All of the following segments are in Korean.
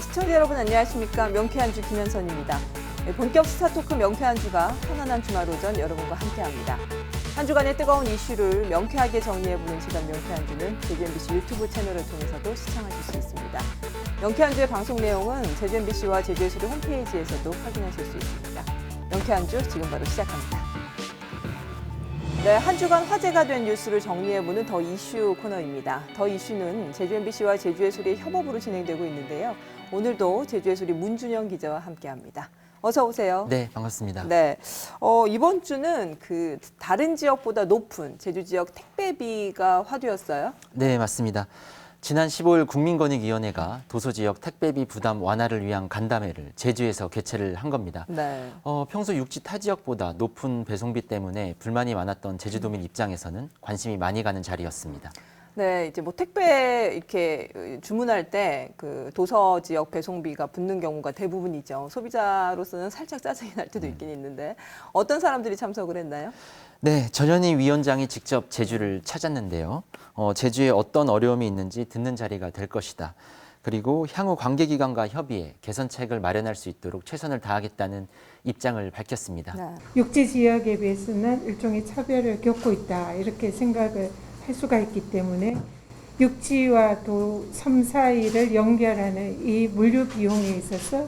시청자 여러분 안녕하십니까. 명쾌한 주 김현선입니다. 본격 스타토크 명쾌한 주가 편안한 주말 오전 여러분과 함께합니다. 한 주간의 뜨거운 이슈를 명쾌하게 정리해보는 시간 명쾌한 주는 제주 MBC 유튜브 채널을 통해서도 시청하실 수 있습니다. 명쾌한 주의 방송 내용은 제주 MBC와 제주예술의 홈페이지에서도 확인하실 수 있습니다. 명쾌한 주 지금 바로 시작합니다. 네, 한 주간 화제가 된 뉴스를 정리해보는 더 이슈 코너입니다. 더 이슈는 제주 MBC와 제주예술의 협업으로 진행되고 있는데요. 오늘도 제주예술의 문준영 기자와 함께합니다. 어서 오세요. 네, 반갑습니다. 네, 이번 주는 그 다른 지역보다 높은 제주 지역 택배비가 화두였어요. 네, 맞습니다. 지난 15일 국민권익위원회가 도서지역 택배비 부담 완화를 위한 간담회를 제주에서 개최를 한 겁니다. 네. 평소 육지 타 지역보다 높은 배송비 때문에 불만이 많았던 제주도민 입장에서는 관심이 많이 가는 자리였습니다. 네, 이제 뭐 택배 이렇게 주문할 때 그 도서 지역 배송비가 붙는 경우가 대부분이죠. 소비자로서는 살짝 짜증이 날 때도 있긴 있는데 어떤 사람들이 참석을 했나요? 네, 전현희 위원장이 직접 제주를 찾았는데요. 제주에 어떤 어려움이 있는지 듣는 자리가 될 것이다. 그리고 향후 관계기관과 협의해 개선책을 마련할 수 있도록 최선을 다하겠다는 입장을 밝혔습니다. 네. 육지 지역에 비해서는 일종의 차별을 겪고 있다 이렇게 생각을 할 수가 있기 때문에 육지와 도 섬 사이를 연결하는 이 물류 비용에 있어서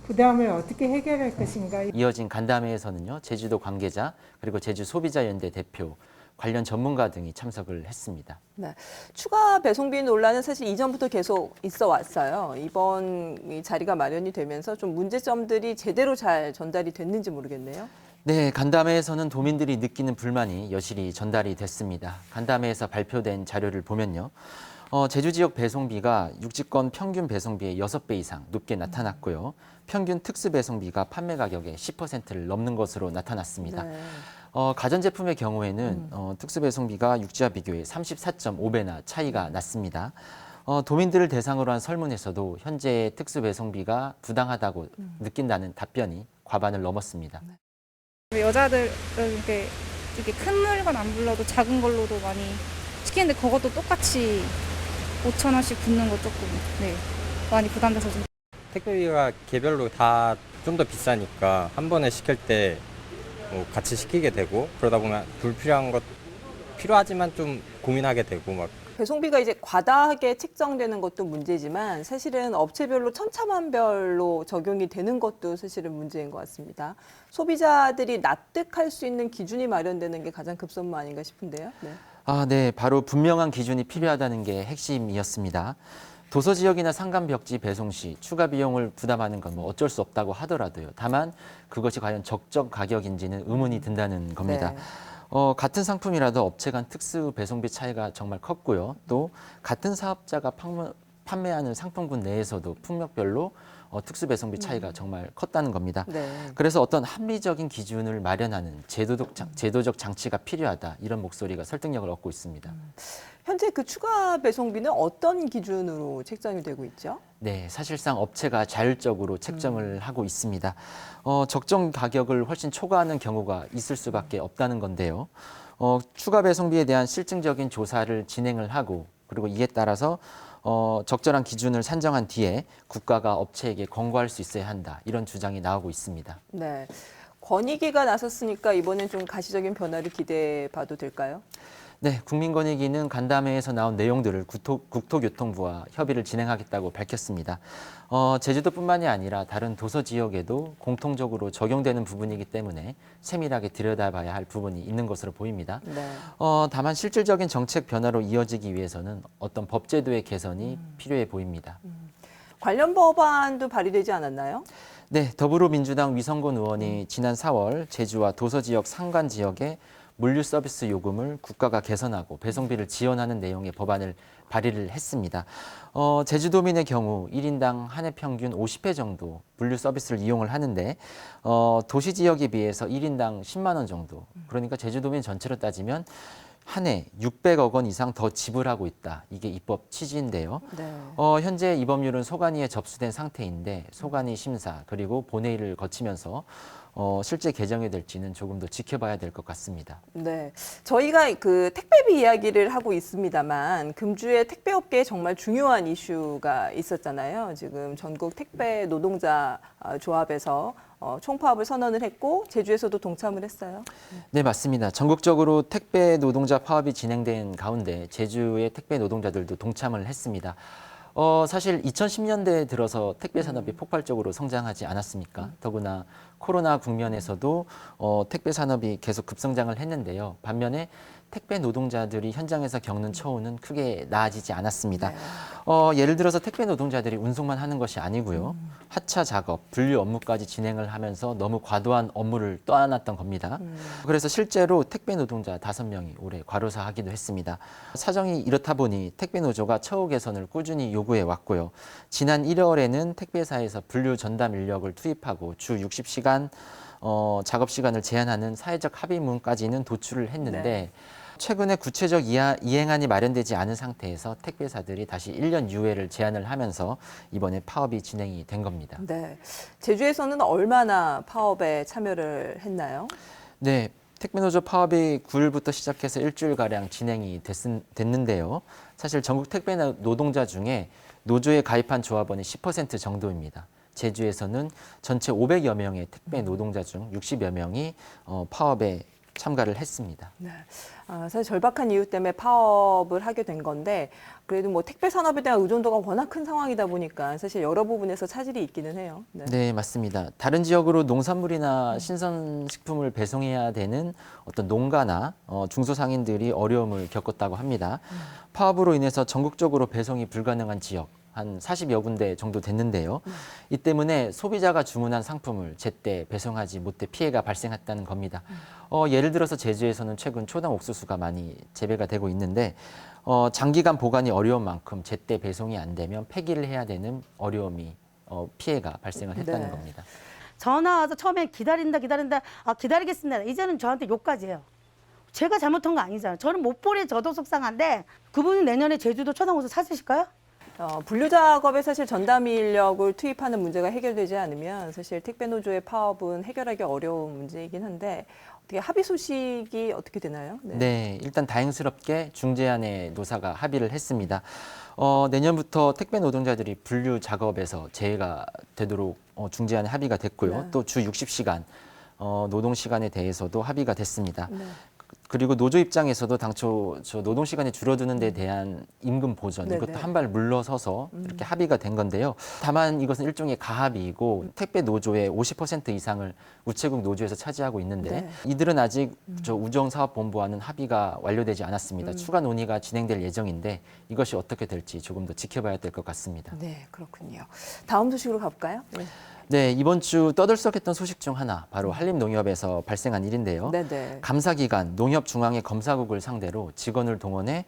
부담을 어떻게 해결할 것인가. 이어진 간담회에서는요, 제주도 관계자 그리고 제주 소비자연대 대표, 관련 전문가 등이 참석을 했습니다. 네. 추가 배송비 논란은 사실 이전부터 계속 있어 왔어요. 이번 이 자리가 마련이 되면서 좀 문제점들이 제대로 잘 전달이 됐는지 모르겠네요. 네, 간담회에서는 도민들이 느끼는 불만이 여실히 전달이 됐습니다. 간담회에서 발표된 자료를 보면요. 제주 지역 배송비가 육지권 평균 배송비의 6배 이상 높게 나타났고요. 평균 특수 배송비가 판매 가격의 10%를 넘는 것으로 나타났습니다. 네. 가전제품의 경우에는 특수 배송비가 육지와 비교해 34.5배나 차이가 났습니다. 도민들을 대상으로 한 설문에서도 현재 특수 배송비가 부당하다고 느낀다는 답변이 과반을 넘었습니다. 여자들은 이렇게 큰 물건 안 불러도 작은 걸로도 많이 시키는데 그것도 똑같이 5,000원씩 붙는 거 조금 많이 부담돼서 좀. 택배비가 개별로 다 좀 더 비싸니까 한 번에 시킬 때 뭐 같이 시키게 되고 그러다 보면 불필요한 것 필요하지만 좀 고민하게 되고 막. 배송비가 이제 과다하게 책정되는 것도 문제지만 사실은 업체별로 천차만별로 적용이 되는 것도 사실은 문제인 것 같습니다. 소비자들이 납득할 수 있는 기준이 마련되는 게 가장 급선무 아닌가 싶은데요. 네. 네, 바로 분명한 기준이 필요하다는 게 핵심이었습니다. 도서 지역이나 산간 벽지 배송 시 추가 비용을 부담하는 건 뭐 어쩔 수 없다고 하더라도요. 다만 그것이 과연 적정 가격인지는 의문이 든다는 겁니다. 네. 같은 상품이라도 업체 간 특수 배송비 차이가 정말 컸고요. 또 같은 사업자가 판매하는 상품군 내에서도 품목별로 특수 배송비 차이가 정말 컸다는 겁니다. 네. 그래서 어떤 합리적인 기준을 마련하는 제도적 장치가 필요하다, 이런 목소리가 설득력을 얻고 있습니다. 현재 그 추가 배송비는 어떤 기준으로 책정이 되고 있죠? 네, 사실상 업체가 자율적으로 책정을 하고 있습니다. 적정 가격을 훨씬 초과하는 경우가 있을 수밖에 없다는 건데요. 추가 배송비에 대한 실증적인 조사를 진행을 하고, 그리고 이에 따라서 적절한 기준을 산정한 뒤에 국가가 업체에게 권고할 수 있어야 한다, 이런 주장이 나오고 있습니다. 네. 권익위가 나섰으니까 이번엔 좀 가시적인 변화를 기대해 봐도 될까요? 네, 국민권익위는 간담회에서 나온 내용들을 국토교통부와 협의를 진행하겠다고 밝혔습니다. 제주도뿐만이 아니라 다른 도서 지역에도 공통적으로 적용되는 부분이기 때문에 세밀하게 들여다봐야 할 부분이 있는 것으로 보입니다. 네. 다만 실질적인 정책 변화로 이어지기 위해서는 어떤 법제도의 개선이 필요해 보입니다. 관련 법안도 발의되지 않았나요? 네, 더불어민주당 위성곤 의원이 지난 4월 제주와 도서 지역 산간 지역에 물류 서비스 요금을 국가가 개선하고 배송비를 지원하는 내용의 법안을 발의를 했습니다. 제주도민의 경우 1인당 한 해 평균 50회 정도 물류 서비스를 이용을 하는데 도시 지역에 비해서 1인당 10만 원 정도. 그러니까 제주도민 전체로 따지면 한 해 600억 원 이상 더 지불하고 있다. 이게 입법 취지인데요. 네. 현재 입법률은 소관위에 접수된 상태인데 소관위 심사 그리고 본회의를 거치면서 실제 개정이 될지는 조금 더 지켜봐야 될 것 같습니다. 네. 저희가 그 택배비 이야기를 하고 있습니다만 금주의 택배업계에 정말 중요한 이슈가 있었잖아요. 지금 전국 택배 노동자 조합에서 총파업을 선언을 했고 제주에서도 동참을 했어요. 네, 맞습니다. 전국적으로 택배 노동자 파업이 진행된 가운데 제주의 택배 노동자들도 동참을 했습니다. 사실 2010년대에 들어서 택배 산업이 폭발적으로 성장하지 않았습니까? 더구나 코로나 국면에서도 택배 산업이 계속 급성장을 했는데요. 반면에 택배 노동자들이 현장에서 겪는 처우는 크게 나아지지 않았습니다. 예를 들어서 택배 노동자들이 운송만 하는 것이 아니고요. 하차 작업, 분류 업무까지 진행을 하면서 너무 과도한 업무를 떠안았던 겁니다. 그래서 실제로 택배 노동자 5명이 올해 과로사하기도 했습니다. 사정이 이렇다 보니 택배 노조가 처우 개선을 꾸준히 요구해 왔고요. 지난 1월에는 택배사에서 분류 전담 인력을 투입하고 주 60시간 작업 시간을 제한하는 사회적 합의문까지는 도출을 했는데 네. 최근에 구체적 이행안이 마련되지 않은 상태에서 택배사들이 다시 1년 유예를 제한을 하면서 이번에 파업이 진행이 된 겁니다. 네. 제주에서는 얼마나 파업에 참여를 했나요? 네, 택배노조 파업이 9일부터 시작해서 일주일가량 진행이 됐는데요. 사실 전국 택배 노동자 중에 노조에 가입한 조합원이 10% 정도입니다. 제주에서는 전체 500여 명의 택배 노동자 중 60여 명이 파업에 참가를 했습니다. 네. 사실 절박한 이유 때문에 파업을 하게 된 건데 그래도 뭐 택배 산업에 대한 의존도가 워낙 큰 상황이다 보니까 사실 여러 부분에서 차질이 있기는 해요. 네. 네, 맞습니다. 다른 지역으로 농산물이나 신선식품을 배송해야 되는 어떤 농가나 중소상인들이 어려움을 겪었다고 합니다. 파업으로 인해서 전국적으로 배송이 불가능한 지역 한 40여 군데 정도 됐는데요. 이 때문에 소비자가 주문한 상품을 제때 배송하지 못해 피해가 발생했다는 겁니다. 예를 들어서 제주에서는 최근 초당 옥수수가 많이 재배가 되고 있는데 장기간 보관이 어려운 만큼 제때 배송이 안 되면 폐기를 해야 되는 어려움이 피해가 발생을 했다는 네. 겁니다. 전화 와서 처음에 기다린다 기다리겠습니다. 이제는 저한테 욕까지 해요. 제가 잘못한 거 아니잖아요. 저는 못 보내 저도 속상한데 그분은 내년에 제주도 초당호수 사주실까요? 분류 작업에 사실 전담 인력을 투입하는 문제가 해결되지 않으면 사실 택배 노조의 파업은 해결하기 어려운 문제이긴 한데 어떻게 합의 소식이 어떻게 되나요? 네, 일단 다행스럽게 중재안에 노사가 합의를 했습니다. 내년부터 택배 노동자들이 분류 작업에서 제외가 되도록 중재안에 합의가 됐고요. 네. 또 주 60시간 노동 시간에 대해서도 합의가 됐습니다. 네. 그리고 노조 입장에서도 당초 저 노동 시간이 줄어드는 데 대한 임금 보전 네네. 이것도 한 발 물러서서 이렇게 합의가 된 건데요. 다만 이것은 일종의 가합이고 택배 노조의 50% 이상을 우체국 노조에서 차지하고 있는데 네. 이들은 아직 저 우정사업본부와는 합의가 완료되지 않았습니다. 추가 논의가 진행될 예정인데 이것이 어떻게 될지 조금 더 지켜봐야 될 것 같습니다. 네, 그렇군요. 다음 소식으로 가볼까요? 네. 네, 이번 주 떠들썩했던 소식 중 하나 바로 한림농협에서 발생한 일인데요. 네네. 감사기관 농협중앙회 검사국을 상대로 직원을 동원해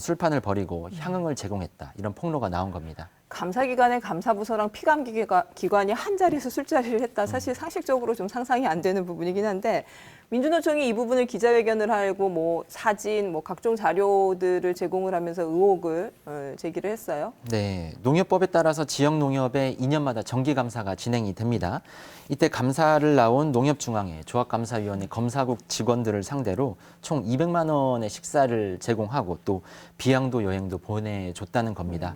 술판을 벌이고 향응을 제공했다. 이런 폭로가 나온 겁니다. 감사기관의 감사부서랑 피감기관이 한 자리에서 술자리를 했다. 사실 상식적으로 좀 상상이 안 되는 부분이긴 한데 민주노총이 이 부분을 기자회견을 하고 뭐 사진, 뭐 각종 자료들을 제공을 하면서 의혹을 제기를 했어요. 네, 농협법에 따라서 지역 농협에 2년마다 정기 감사가 진행이 됩니다. 이때 감사를 나온 농협중앙회 조합감사위원회 검사국 직원들을 상대로 총 200만 원의 식사를 제공하고 또 비양도 여행도 보내줬다는 겁니다.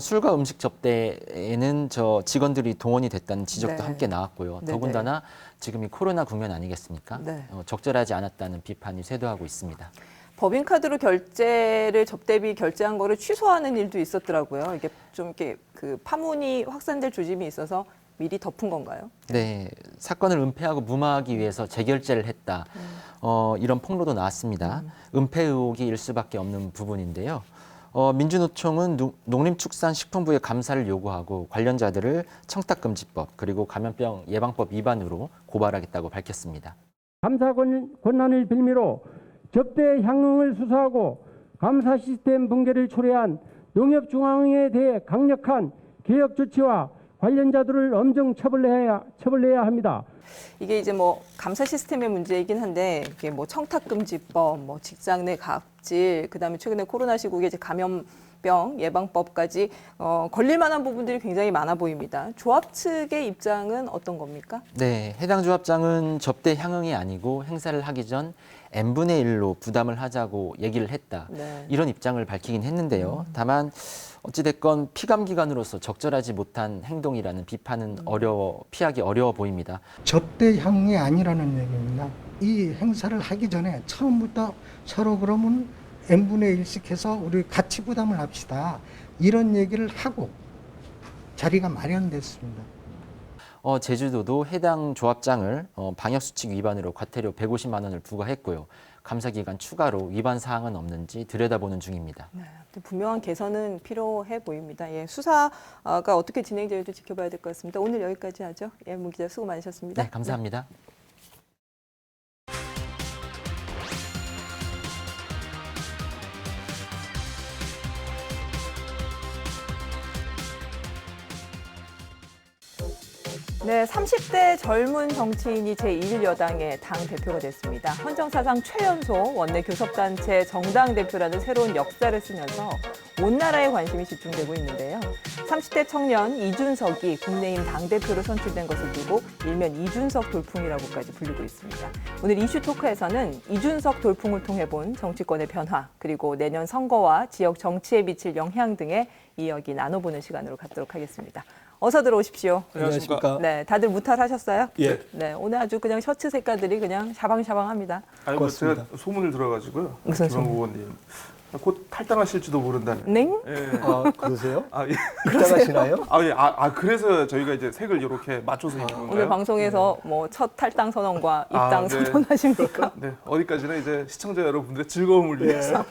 술과 음식 접대에는 저 직원들이 동원이 됐다는 지적도 네. 함께 나왔고요. 네네. 더군다나 지금이 코로나 국면 아니겠습니까? 네. 적절하지 않았다는 비판이 쇄도하고 있습니다. 법인카드로 결제를 접대비 결제한 거를 취소하는 일도 있었더라고요. 이게 좀 이렇게 그 파문이 확산될 조짐이 있어서 미리 덮은 건가요? 네, 사건을 은폐하고 무마하기 위해서 재결제를 했다. 이런 폭로도 나왔습니다. 은폐 의혹이 일 수밖에 없는 부분인데요. 민주노총은 농림축산식품부에 감사를 요구하고 관련자들을 청탁금지법 그리고 감염병 예방법 위반으로 고발하겠다고 밝혔습니다. 감사 권한을 빌미로 접대 향응을 수사하고 감사 시스템 붕괴를 초래한 농협중앙회에 대해 강력한 개혁 조치와 관련자들을 엄정 처벌해야 합니다. 이게 이제 뭐 감사 시스템의 문제이긴 한데 이게 뭐 청탁금지법, 뭐 직장 내 갑질, 그다음에 최근에 코로나 시국에 이제 감염병 예방법까지 걸릴 만한 부분들이 굉장히 많아 보입니다. 조합 측의 입장은 어떤 겁니까? 네, 해당 조합장은 접대 향응이 아니고 행사를 하기 전 n분의 1로 부담을 하자고 얘기를 했다. 네. 이런 입장을 밝히긴 했는데요. 다만 어찌됐건 피감기관으로서 적절하지 못한 행동이라는 비판은 피하기 어려워 보입니다. 접대 향응이 아니라는 얘기입니다. 이 행사를 하기 전에 처음부터 서로 그러면 n분의 1씩 해서 우리 같이 부담을 합시다. 이런 얘기를 하고 자리가 마련됐습니다. 제주도도 해당 조합장을 방역수칙 위반으로 과태료 150만 원을 부과했고요. 감사기간 추가로 위반 사항은 없는지 들여다보는 중입니다. 네, 분명한 개선은 필요해 보입니다. 예, 수사가 어떻게 진행될지 지켜봐야 될 것 같습니다. 오늘 여기까지 하죠. 예, 문 기자 수고 많으셨습니다. 네, 감사합니다. 네, 30대 젊은 정치인이 제1여당의 당대표가 됐습니다. 헌정사상 최연소 원내 교섭단체 정당 대표라는 새로운 역사를 쓰면서 온 나라에 관심이 집중되고 있는데요. 30대 청년 이준석이 국내임 당대표로 선출된 것을 두고 일면 이준석 돌풍이라고까지 불리고 있습니다. 오늘 이슈 토크에서는 이준석 돌풍을 통해 본 정치권의 변화, 그리고 내년 선거와 지역 정치에 미칠 영향 등의 이야기 나눠보는 시간으로 갖도록 하겠습니다. 어서 들어오십시오. 안녕하십니까. 네, 다들 무탈하셨어요? 예. 네, 오늘 아주 그냥 셔츠 색깔들이 그냥 샤방샤방합니다. 아니, 뭐 제가 소문을 들어가지고요. 무슨 김영구 의원님. 곧 탈당하실지도 모른다는. 네? 예. 아, 그러세요? 아, 예. 입당하시나요? 아, 예. 그래서 저희가 이제 색을 이렇게 맞춰서 입는 건가요? 오늘 방송에서 뭐 첫 탈당 선언과 입당 네. 선언하십니까? 네, 어디까지나 이제 시청자 여러분들의 즐거움을 위해서.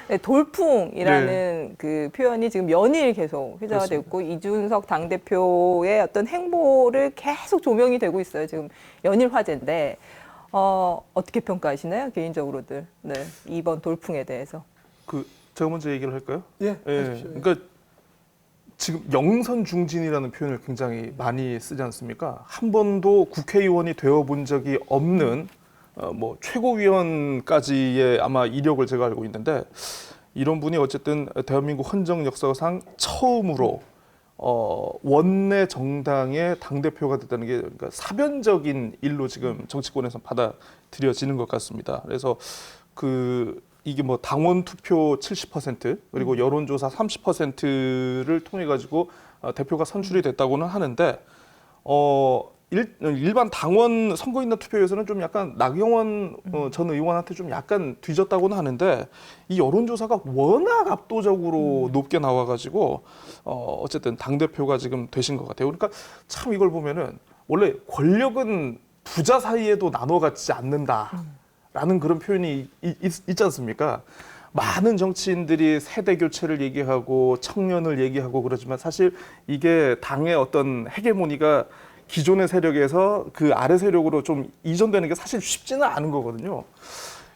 네, 돌풍이라는 그 표현이 지금 연일 계속 회자가 됐고 이준석 당대표의 어떤 행보를 계속 조명이 되고 있어요. 지금 연일 화제인데 어떻게 평가하시나요? 개인적으로들. 네, 이번 돌풍에 대해서. 제가 먼저 얘기를 할까요? 예, 예. 하십시오. 그러니까 지금 영선 중진이라는 표현을 굉장히 많이 쓰지 않습니까? 한 번도 국회의원이 되어본 적이 없는 뭐 최고위원까지의 아마 이력을 제가 알고 있는데 이런 분이 어쨌든 대한민국 헌정 역사상 처음으로 원내 정당의 당대표가 됐다는 게 그러니까 사변적인 일로 지금 정치권에서 받아들여지는 것 같습니다. 그래서 이게 뭐 당원 투표 70% 그리고 여론조사 30%를 통해 가지고 대표가 선출이 됐다고는 하는데 일반 당원 선거인단 투표에서는 좀 약간 나경원 전 의원한테 좀 약간 뒤졌다고는 하는데 이 여론조사가 워낙 압도적으로 높게 나와가지고 어쨌든 당대표가 지금 되신 것 같아요. 그러니까 참 이걸 보면은 원래 권력은 부자 사이에도 나눠가지 않는다라는 그런 표현이 있지 않습니까? 많은 정치인들이 세대 교체를 얘기하고 청년을 얘기하고 그러지만 사실 이게 당의 어떤 헤게모니가 기존의 세력에서 그 아래 세력으로 좀 이전되는 게 사실 쉽지는 않은 거거든요.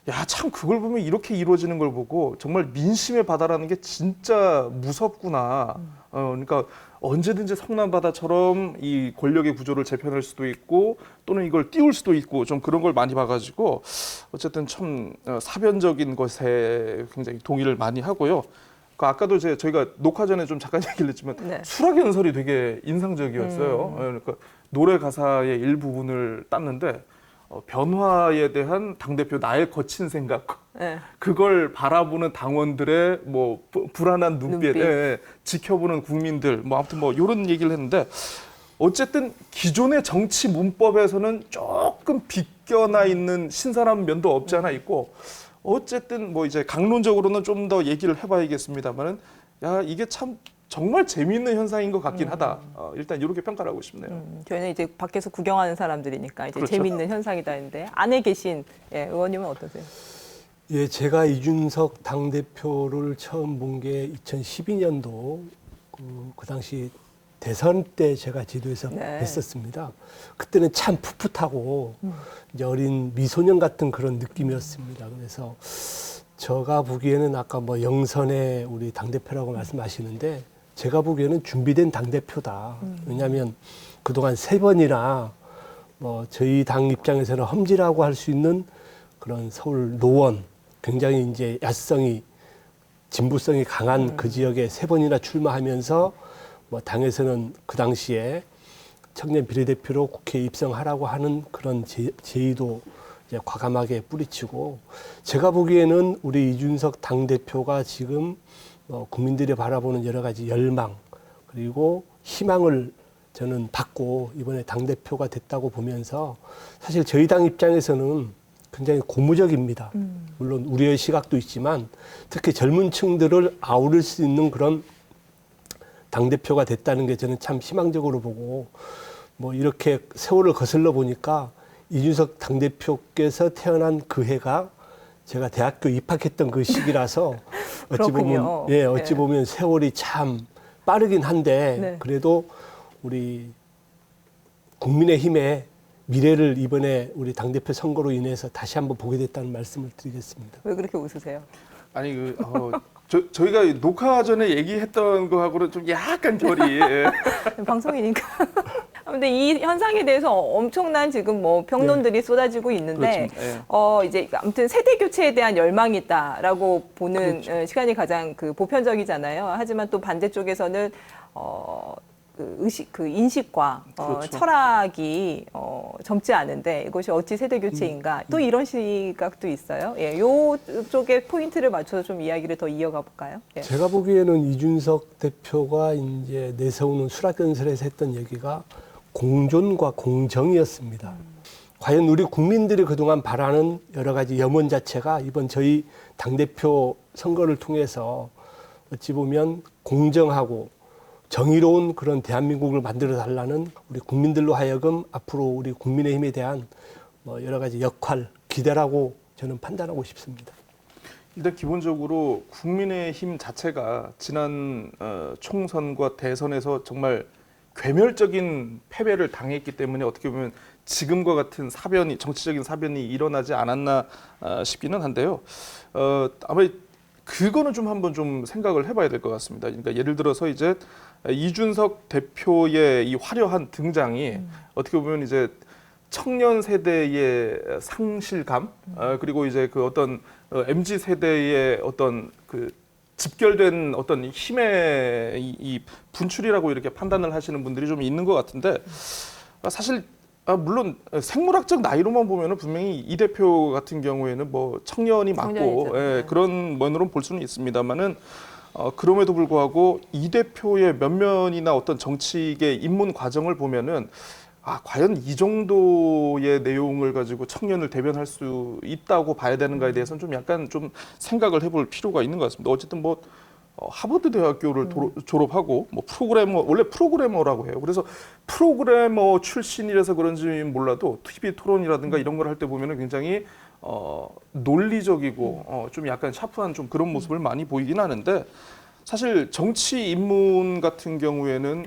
야, 참 그걸 보면 이렇게 이루어지는 걸 보고 정말 민심의 바다라는 게 진짜 무섭구나. 그러니까 언제든지 성남바다처럼 이 권력의 구조를 재편할 수도 있고 또는 이걸 띄울 수도 있고 좀 그런 걸 많이 봐가지고 어쨌든 참 사변적인 것에 굉장히 동의를 많이 하고요. 아까도 저희가 녹화 전에 좀 잠깐 얘기를 했지만 네. 수락 연설이 되게 인상적이었어요. 그러니까 노래 가사의 일부분을 땄는데 변화에 대한 당대표 나의 거친 생각 네. 그걸 바라보는 당원들의 뭐 불안한 눈빛. 예, 지켜보는 국민들 뭐 아무튼 뭐 이런 얘기를 했는데 어쨌든 기존의 정치 문법에서는 조금 비껴나 있는 신선한 면도 없지 않아 있고 어쨌든 뭐 이제 강론적으로는 좀 더 얘기를 해봐야겠습니다만은 이게 참 정말 재미있는 현상인 것 같긴 하다. 일단 이렇게 평가를 하고 싶네요. 저희는 이제 밖에서 구경하는 사람들이니까 이제 그렇죠. 재미있는 현상이다 했는데 안에 계신 의원님은 어떠세요? 예, 제가 이준석 당대표를 처음 본 게 2012년도 그 당시 대선 때 제가 지도에서 네. 뵀었습니다. 그때는 참 풋풋하고 이제 어린 미소년 같은 그런 느낌이었습니다. 그래서 제가 보기에는 아까 뭐 영선의 우리 당대표라고 말씀하시는데 제가 보기에는 준비된 당대표다. 왜냐하면 그동안 3번이나 뭐 저희 당 입장에서는 험지라고 할 수 있는 그런 서울 노원, 굉장히 이제 야성이, 진보성이 강한 그 지역에 3번이나 출마하면서 뭐 당에서는 그 당시에 청년 비례대표로 국회에 입성하라고 하는 그런 제의도 이제 과감하게 뿌리치고, 제가 보기에는 우리 이준석 당대표가 지금 국민들이 바라보는 여러 가지 열망 그리고 희망을 저는 받고 이번에 당대표가 됐다고 보면서, 사실 저희 당 입장에서는 굉장히 고무적입니다. 물론 우리의 시각도 있지만 특히 젊은 층들을 아우를 수 있는 그런 당대표가 됐다는 게 저는 참 희망적으로 보고, 뭐 이렇게 세월을 거슬러 보니까 이준석 당대표께서 태어난 그 해가 제가 대학교 입학했던 그 시기라서 어찌 보면 세월이 참 빠르긴 한데 네. 그래도 우리 국민의힘의 미래를 이번에 우리 당대표 선거로 인해서 다시 한번 보게 됐다는 말씀을 드리겠습니다. 왜 그렇게 웃으세요? 아니 저희가 녹화 전에 얘기했던 거하고는 좀 약간 결이 방송이니까. 근데 이 현상에 대해서 엄청난 지금 뭐 평론들이 쏟아지고 있는데, 이제 아무튼 세대 교체에 대한 열망이 있다라고 보는 시간이 가장 그 보편적이잖아요. 하지만 또 반대쪽에서는 그 인식과 철학이 젊지 않은데 이것이 어찌 세대 교체인가, 또 이런 시각도 있어요. 예, 요 쪽에 포인트를 맞춰서 좀 이야기를 더 이어가 볼까요? 예. 제가 보기에는 이준석 대표가 이제 내세우는 수락연설에서 했던 얘기가 공존과 공정이었습니다. 과연 우리 국민들이 그동안 바라는 여러 가지 염원 자체가 이번 저희 당대표 선거를 통해서 어찌 보면 공정하고 정의로운 그런 대한민국을 만들어 달라는 우리 국민들로 하여금 앞으로 우리 국민의힘에 대한 뭐 여러 가지 역할, 기대라고 저는 판단하고 싶습니다. 일단 기본적으로 국민의힘 자체가 지난 총선과 대선에서 정말 괴멸적인 패배를 당했기 때문에 어떻게 보면 지금과 같은 사변이, 정치적인 사변이 일어나지 않았나 싶기는 한데요. 아마 그거는 좀 한번 좀 생각을 해봐야 될 것 같습니다. 그러니까 예를 들어서 이제 이준석 대표의 이 화려한 등장이 어떻게 보면 이제 청년 세대의 상실감, 그리고 이제 그 어떤 MZ 세대의 어떤 그 집결된 어떤 힘의 이 분출이라고 이렇게 판단을 하시는 분들이 좀 있는 것 같은데, 사실 물론 생물학적 나이로만 보면은 분명히 이 대표 같은 경우에는 뭐 청년이 맞고 그런 면으로는 볼 수는 있습니다만은 그럼에도 불구하고 이 대표의 면면이나 어떤 정치계 입문 과정을 보면은 과연 이 정도의 내용을 가지고 청년을 대변할 수 있다고 봐야 되는가에 대해서는 좀 약간 좀 생각을 해볼 필요가 있는 것 같습니다. 어쨌든 뭐 하버드 대학교를 졸업하고 뭐 원래 프로그래머라고 해요. 그래서 프로그래머 출신이라서 그런지 몰라도 TV 토론이라든가 이런 걸 할 때 보면은 굉장히 논리적이고 좀 약간 샤프한 좀 그런 모습을 많이 보이긴 하는데, 사실 정치 입문 같은 경우에는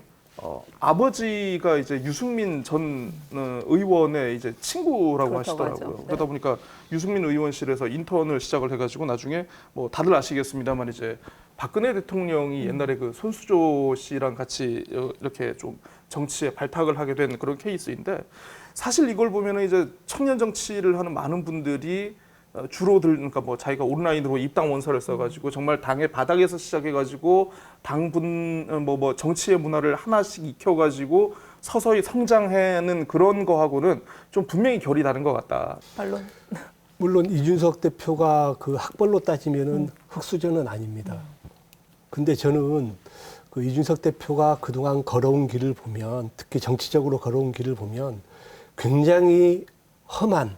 아버지가 이제 유승민 전 의원의 이제 친구라고 하시더라고요. 네. 그러다 보니까 유승민 의원실에서 인턴을 시작을 해가지고 나중에 뭐 다들 아시겠습니다만 이제 박근혜 대통령이 옛날에 그 손수조 씨랑 같이 이렇게 좀 정치에 발탁을 하게 된 그런 케이스인데, 사실 이걸 보면은 이제 청년 정치를 하는 많은 분들이 그러니까 뭐 자기가 온라인으로 입당 원서를 써가지고 정말 당의 바닥에서 시작해가지고 뭐 정치의 문화를 하나씩 익혀가지고 서서히 성장하는 그런 거하고는 좀 분명히 결이 다른 것 같다. 반론. 물론 이준석 대표가 그 학벌로 따지면은 흑수저는 아닙니다. 근데 저는 그 이준석 대표가 그동안 걸어온 길을 보면, 특히 정치적으로 걸어온 길을 보면 굉장히 험한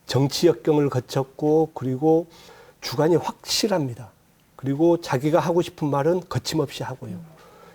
정치 역경을 거쳤고, 그리고 주관이 확실합니다. 그리고 자기가 하고 싶은 말은 거침없이 하고요.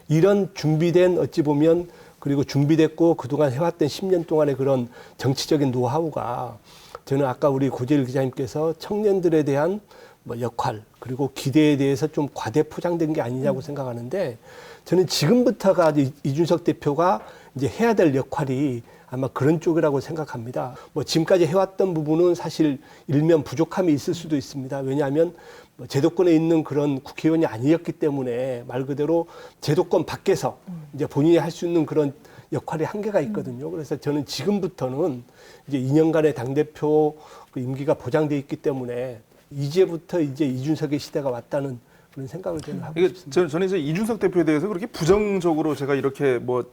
이런 준비된, 어찌 보면 그리고 준비됐고 그동안 해왔던 10년 동안의 그런 정치적인 노하우가, 저는 아까 우리 고재일 기자님께서 청년들에 대한 뭐 역할 그리고 기대에 대해서 좀 과대 포장된 게 아니냐고 생각하는데, 저는 지금부터가 이준석 대표가 이제 해야 될 역할이 아마 그런 쪽이라고 생각합니다. 뭐 지금까지 해왔던 부분은 사실 일면 부족함이 있을 수도 있습니다. 왜냐하면 뭐 제도권에 있는 그런 국회의원이 아니었기 때문에 말 그대로 제도권 밖에서 이제 본인이 할 수 있는 그런 역할의 한계가 있거든요. 그래서 저는 지금부터는 이제 2년간의 당대표 그 임기가 보장돼 있기 때문에 이제부터 이제 이준석의 시대가 왔다는 그런 생각을 저는 하고 있습니다. 저는 이제 이준석 대표에 대해서 그렇게 부정적으로 제가 이렇게 뭐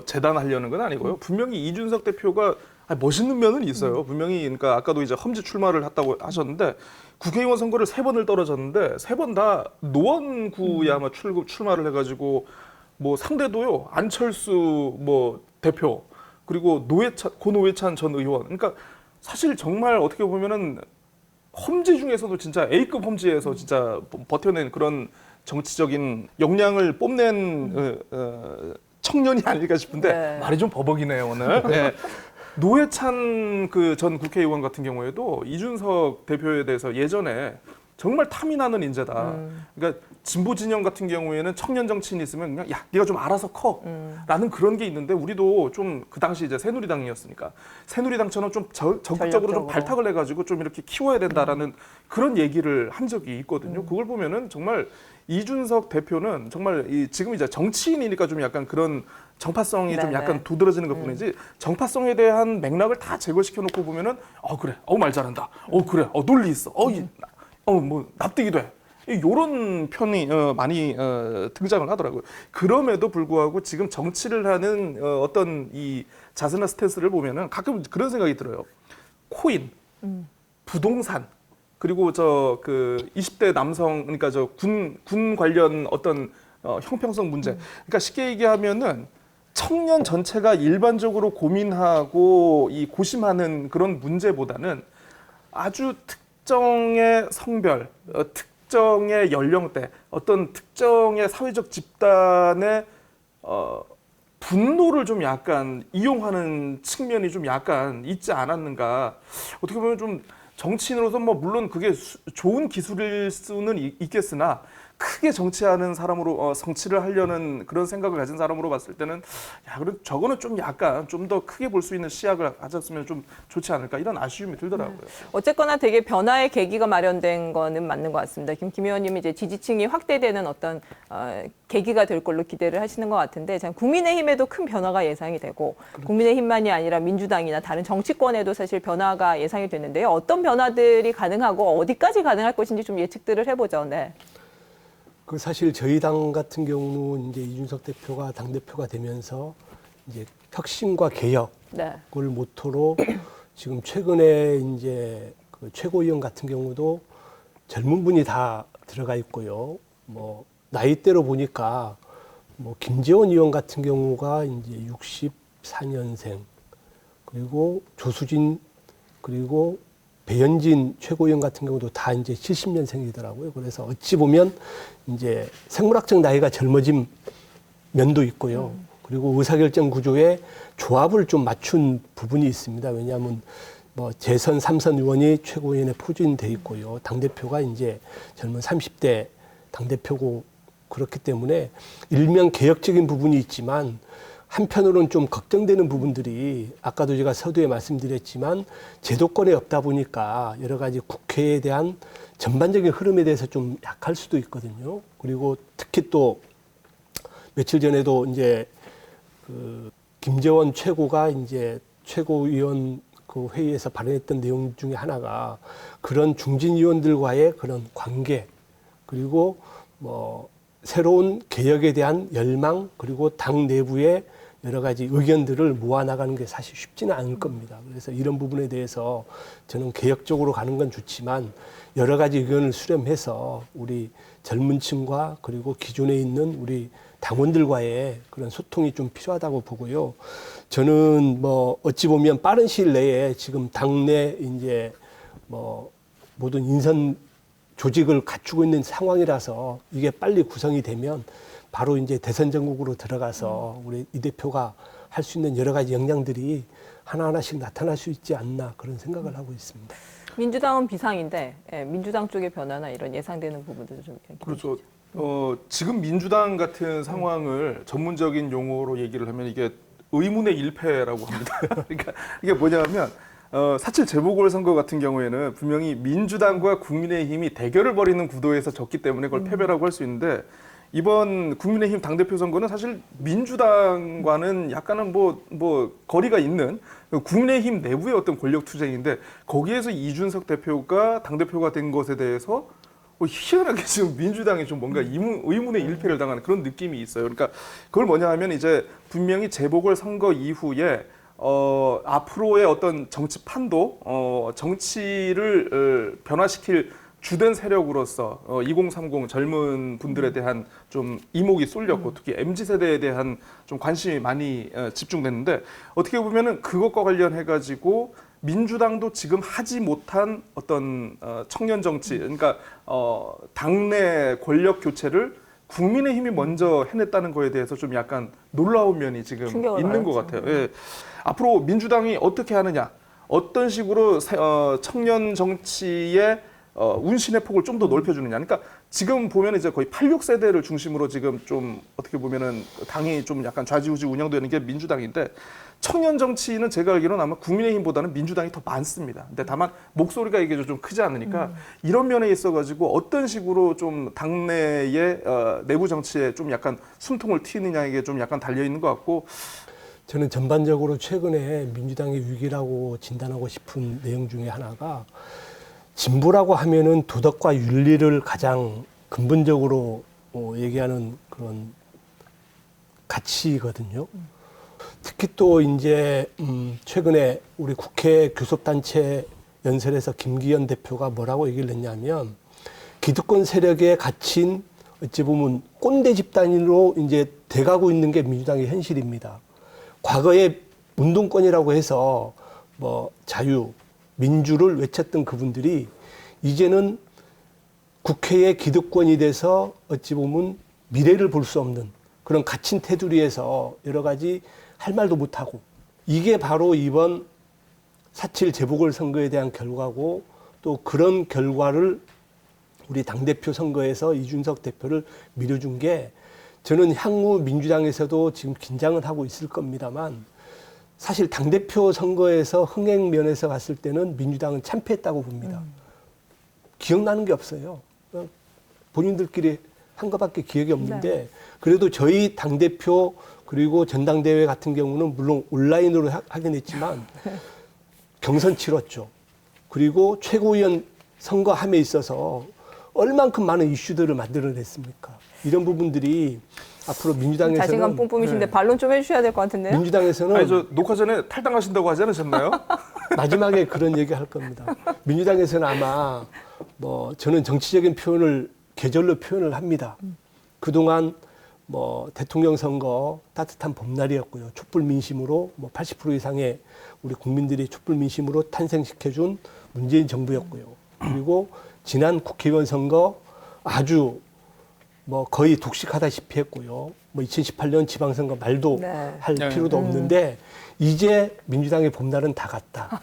재단하려는 건 아니고요. 분명히 이준석 대표가 멋있는 면은 있어요. 분명히 그러니까 아까도 이제 험지 출마를 했다고 하셨는데 국회의원 선거를 3번을 떨어졌는데 3번 다 노원구에 아마 출마를 해가지고 뭐 상대도요 안철수 뭐 대표 그리고 고노회찬 전 의원. 그러니까 사실 정말 어떻게 보면은 험지 중에서도 진짜 A급 험지에서 진짜 버텨낸 그런 정치적인 역량을 뽐낸 청년이 아닐까 싶은데 네. 말이 좀 버벅이네요 오늘. 네. 노회찬 그 전 국회의원 같은 경우에도 이준석 대표에 대해서 예전에 정말 탐이 나는 인재다. 그러니까 진보 진영 같은 경우에는 청년 정치인이 있으면 그냥 야 네가 좀 알아서 커라는 그런 게 있는데 우리도 좀 그 당시 이제 새누리당이었으니까 새누리당처럼 좀 적극적으로 좀 발탁을 해가지고 좀 이렇게 키워야 된다라는 그런 얘기를 한 적이 있거든요. 그걸 보면은 정말 이준석 대표는 정말 지금 이제 정치인이니까 좀 약간 그런 정파성이 좀 약간 두드러지는 것뿐이지 정파성에 대한 맥락을 다 제거시켜 놓고 보면은 그래 말 잘한다 그래 논리 있어 뭐 납득이 돼 이런 편이 많이 등장을 하더라고요. 그럼에도 불구하고 지금 정치를 하는 어떤 이 자세나 스탠스를 보면은 가끔 그런 생각이 들어요. 코인, 부동산 그리고 그 20대 남성 그러니까 군 관련 어떤 형평성 문제. 그러니까 쉽게 얘기하면은 청년 전체가 일반적으로 고민하고 고심하는 그런 문제보다는 아주 특정의 성별, 특정의 연령대, 어떤 특정의 사회적 집단의 분노를 좀 약간 이용하는 측면이 좀 약간 있지 않았는가. 어떻게 보면 좀 정치인으로서 뭐 물론 그게 좋은 기술일 수는 있겠으나 크게 정치하는 사람으로 정치를 하려는 그런 생각을 가진 사람으로 봤을 때는 그럼 저거는 좀 약간 좀 더 크게 볼 수 있는 시각을 가졌으면 좀 좋지 않을까 이런 아쉬움이 들더라고요. 어쨌거나 되게 변화의 계기가 마련된 거는 맞는 것 같습니다. 김 의원님이 이제 지지층이 확대되는 어떤 계기가 될 걸로 기대를 하시는 것 같은데 국민의힘에도 큰 변화가 예상이 되고 국민의힘만이 아니라 민주당이나 다른 정치권에도 사실 변화가 예상이 되는데요. 어떤 변화들이 가능하고 어디까지 가능할 것인지 좀 예측들을 해보죠. 네. 그 사실 저희 당 같은 경우는 이제 이준석 대표가 당대표가 되면서 이제 혁신과 개혁을 모토로 지금 최근에 이제 그 최고위원 같은 경우도 젊은 분이 다 들어가 있고요. 뭐 나이대로 보니까 뭐 김재원 의원 같은 경우가 이제 64년생 그리고 조수진 그리고 배현진 최고위원 같은 경우도 다 이제 70년생이더라고요. 그래서 어찌 보면 이제 생물학적 나이가 젊어진 면도 있고요. 그리고 의사결정 구조에 조합을 좀 맞춘 부분이 있습니다. 왜냐하면 뭐 재선 3선 의원이 최고위원에 포진돼 있고요. 당대표가 이제 젊은 30대 당대표고 그렇기 때문에 일면 개혁적인 부분이 있지만 한편으로는 좀 걱정되는 부분들이 아까도 제가 서두에 말씀드렸지만 제도권에 없다 보니까 여러 가지 국회에 대한 전반적인 흐름에 대해서 좀 약할 수도 있거든요. 그리고 특히 또 며칠 전에도 이제 그 김재원 최고가 이제 최고위원 그 회의에서 발언했던 내용 중에 하나가 그런 중진 의원들과의 그런 관계 그리고 뭐 새로운 개혁에 대한 열망 그리고 당 내부의 여러 가지 의견들을 모아나가는 게 사실 쉽지는 않을 겁니다. 그래서 이런 부분에 대해서 저는 개혁적으로 가는 건 좋지만 여러 가지 의견을 수렴해서 우리 젊은 층과 그리고 기존에 있는 우리 당원들과의 그런 소통이 좀 필요하다고 보고요. 저는 뭐 어찌 보면 빠른 시일 내에 지금 당내 이제 뭐 모든 인선 조직을 갖추고 있는 상황이라서 이게 빨리 구성이 되면 바로 이제 대선 전국으로 들어가서 우리 이 대표가 할 수 있는 여러 가지 역량들이 하나하나씩 나타날 수 있지 않나 그런 생각을 하고 있습니다. 민주당은 비상인데 민주당 쪽의 변화나 이런 예상되는 부분들도 좀 얘기해 그렇죠. 주시죠. 지금 민주당 같은 상황을 전문적인 용어로 얘기를 하면 이게 의문의 일패라고 합니다. 그러니까 이게 뭐냐면 4.7 재보궐선거 같은 경우에는 분명히 민주당과 국민의힘이 대결을 벌이는 구도에서 졌기 때문에 그걸 패배라고 할 수 있는데 이번 국민의힘 당대표 선거는 사실 민주당과는 약간은 뭐 거리가 있는 국민의힘 내부의 어떤 권력 투쟁인데 거기에서 이준석 대표가 당대표가 된 것에 대해서 희한하게 지금 민주당이 좀 뭔가 의문의 일패를 당하는 그런 느낌이 있어요. 그러니까 그걸 뭐냐 하면 이제 분명히 재보궐선거 이후에 앞으로의 어떤 정치 판도, 정치를 변화시킬 주된 세력으로서 2030 젊은 분들에 대한 좀 이목이 쏠렸고 특히 MZ세대에 대한 좀 관심이 많이 집중됐는데 어떻게 보면은 그것과 관련해 가지고 민주당도 지금 하지 못한 어떤 청년 정치, 그러니까 당내 권력 교체를 국민의힘이 먼저 해냈다는 거에 대해서 좀 약간 놀라운 면이 지금 있는 것 같아요. 예. 앞으로 민주당이 어떻게 하느냐, 어떤 식으로 청년 정치의 운신의 폭을 좀 더 넓혀주느냐. 그러니까 지금 보면 이제 거의 86세대를 중심으로 지금 좀 어떻게 보면은 당이 좀 약간 좌지우지 운영되는 게 민주당인데 청년 정치는 제가 알기로는 아마 국민의힘보다는 민주당이 더 많습니다. 근데 다만 목소리가 이게 좀 크지 않으니까 이런 면에 있어가지고 어떤 식으로 좀 당내의 내부 정치에 좀 약간 숨통을 트이느냐 이게 좀 약간 달려 있는 것 같고 저는 전반적으로 최근에 민주당의 위기라고 진단하고 싶은 내용 중에 하나가 진보라고 하면은 도덕과 윤리를 가장 근본적으로 얘기하는 그런 가치거든요. 특히 또 이제 최근에 우리 국회 교섭단체 연설에서 김기현 대표가 뭐라고 얘기를 했냐면 기득권 세력에 갇힌 어찌 보면 꼰대 집단으로 이제 돼가고 있는 게 민주당의 현실입니다. 과거에 운동권이라고 해서 뭐 자유, 민주를 외쳤던 그분들이 이제는 국회의 기득권이 돼서 어찌 보면 미래를 볼 수 없는 그런 갇힌 테두리에서 여러 가지 할 말도 못하고 이게 바로 이번 4.7 재보궐선거에 대한 결과고 또 그런 결과를 우리 당대표 선거에서 이준석 대표를 밀어준 게 저는 향후 민주당에서도 지금 긴장을 하고 있을 겁니다만 사실 당대표 선거에서 흥행 면에서 봤을 때는 민주당은 참패했다고 봅니다. 기억나는 게 없어요. 본인들끼리 한 것밖에 기억이 없는데 네. 그래도 저희 당대표 그리고 전당대회 같은 경우는 물론 온라인으로 하긴 했지만 경선 치렀죠. 그리고 최고위원 선거함에 있어서 얼만큼 많은 이슈들을 만들어냈습니까? 이런 부분들이 앞으로 민주당에서는 자신감 뿜뿜이신데 반론 좀 해주셔야 될 것 같은데요. 민주당에서는 아니 저 녹화 전에 탈당하신다고 하지 않으셨나요? 마지막에 그런 얘기 할 겁니다. 민주당에서는 아마 뭐 저는 정치적인 표현을 계절로 표현을 합니다. 그동안 뭐 대통령 선거 따뜻한 봄날이었고요. 촛불 민심으로 뭐 80% 이상의 우리 국민들이 촛불 민심으로 탄생시켜준 문재인 정부였고요. 그리고 지난 국회의원 선거 아주 뭐 거의 독식하다시피 했고요. 뭐 2018년 지방선거 말도 네. 할 필요도 없는데 이제 민주당의 봄날은 다 갔다.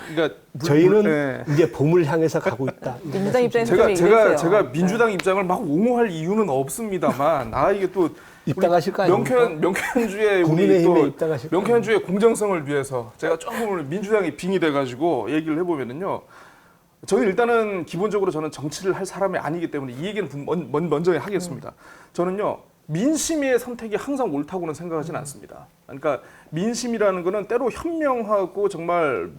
그러니까 저희는 이제 봄을 향해서 가고 있다. 민주당 입장에서 좀 얘기해주세요. 제가 민주당 입장을 막 옹호할 이유는 없습니다만 이게 또 입당하실 거 아닙니까? 명쾌한주의 우리 국민의힘에 또 입당하실 명쾌한주의 공정성을 위해서 제가 조금 민주당이 빙이 돼가지고 얘기를 해보면은요. 저는 일단은 기본적으로 저는 정치를 할 사람이 아니기 때문에 이 얘기는 먼저 하겠습니다. 저는요. 민심의 선택이 항상 옳다고는 생각하지는 않습니다. 그러니까 민심이라는 거는 때로 현명하고 정말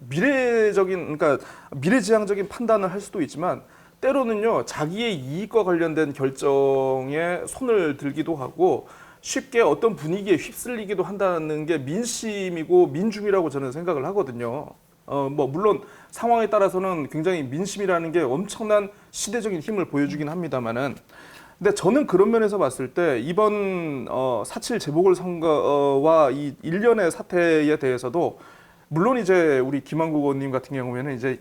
미래적인 그러니까 미래지향적인 판단을 할 수도 있지만 때로는요 자기의 이익과 관련된 결정에 손을 들기도 하고 쉽게 어떤 분위기에 휩쓸리기도 한다는 게 민심이고 민중이라고 저는 생각을 하거든요. 뭐 물론 상황에 따라서는 굉장히 민심이라는 게 엄청난 시대적인 힘을 보여주긴 합니다만은. 근데 저는 그런 면에서 봤을 때 이번 4.7 재보궐선거와 이 일련의 사태에 대해서도 물론 이제 우리 김한국 의원님 같은 경우에는 이제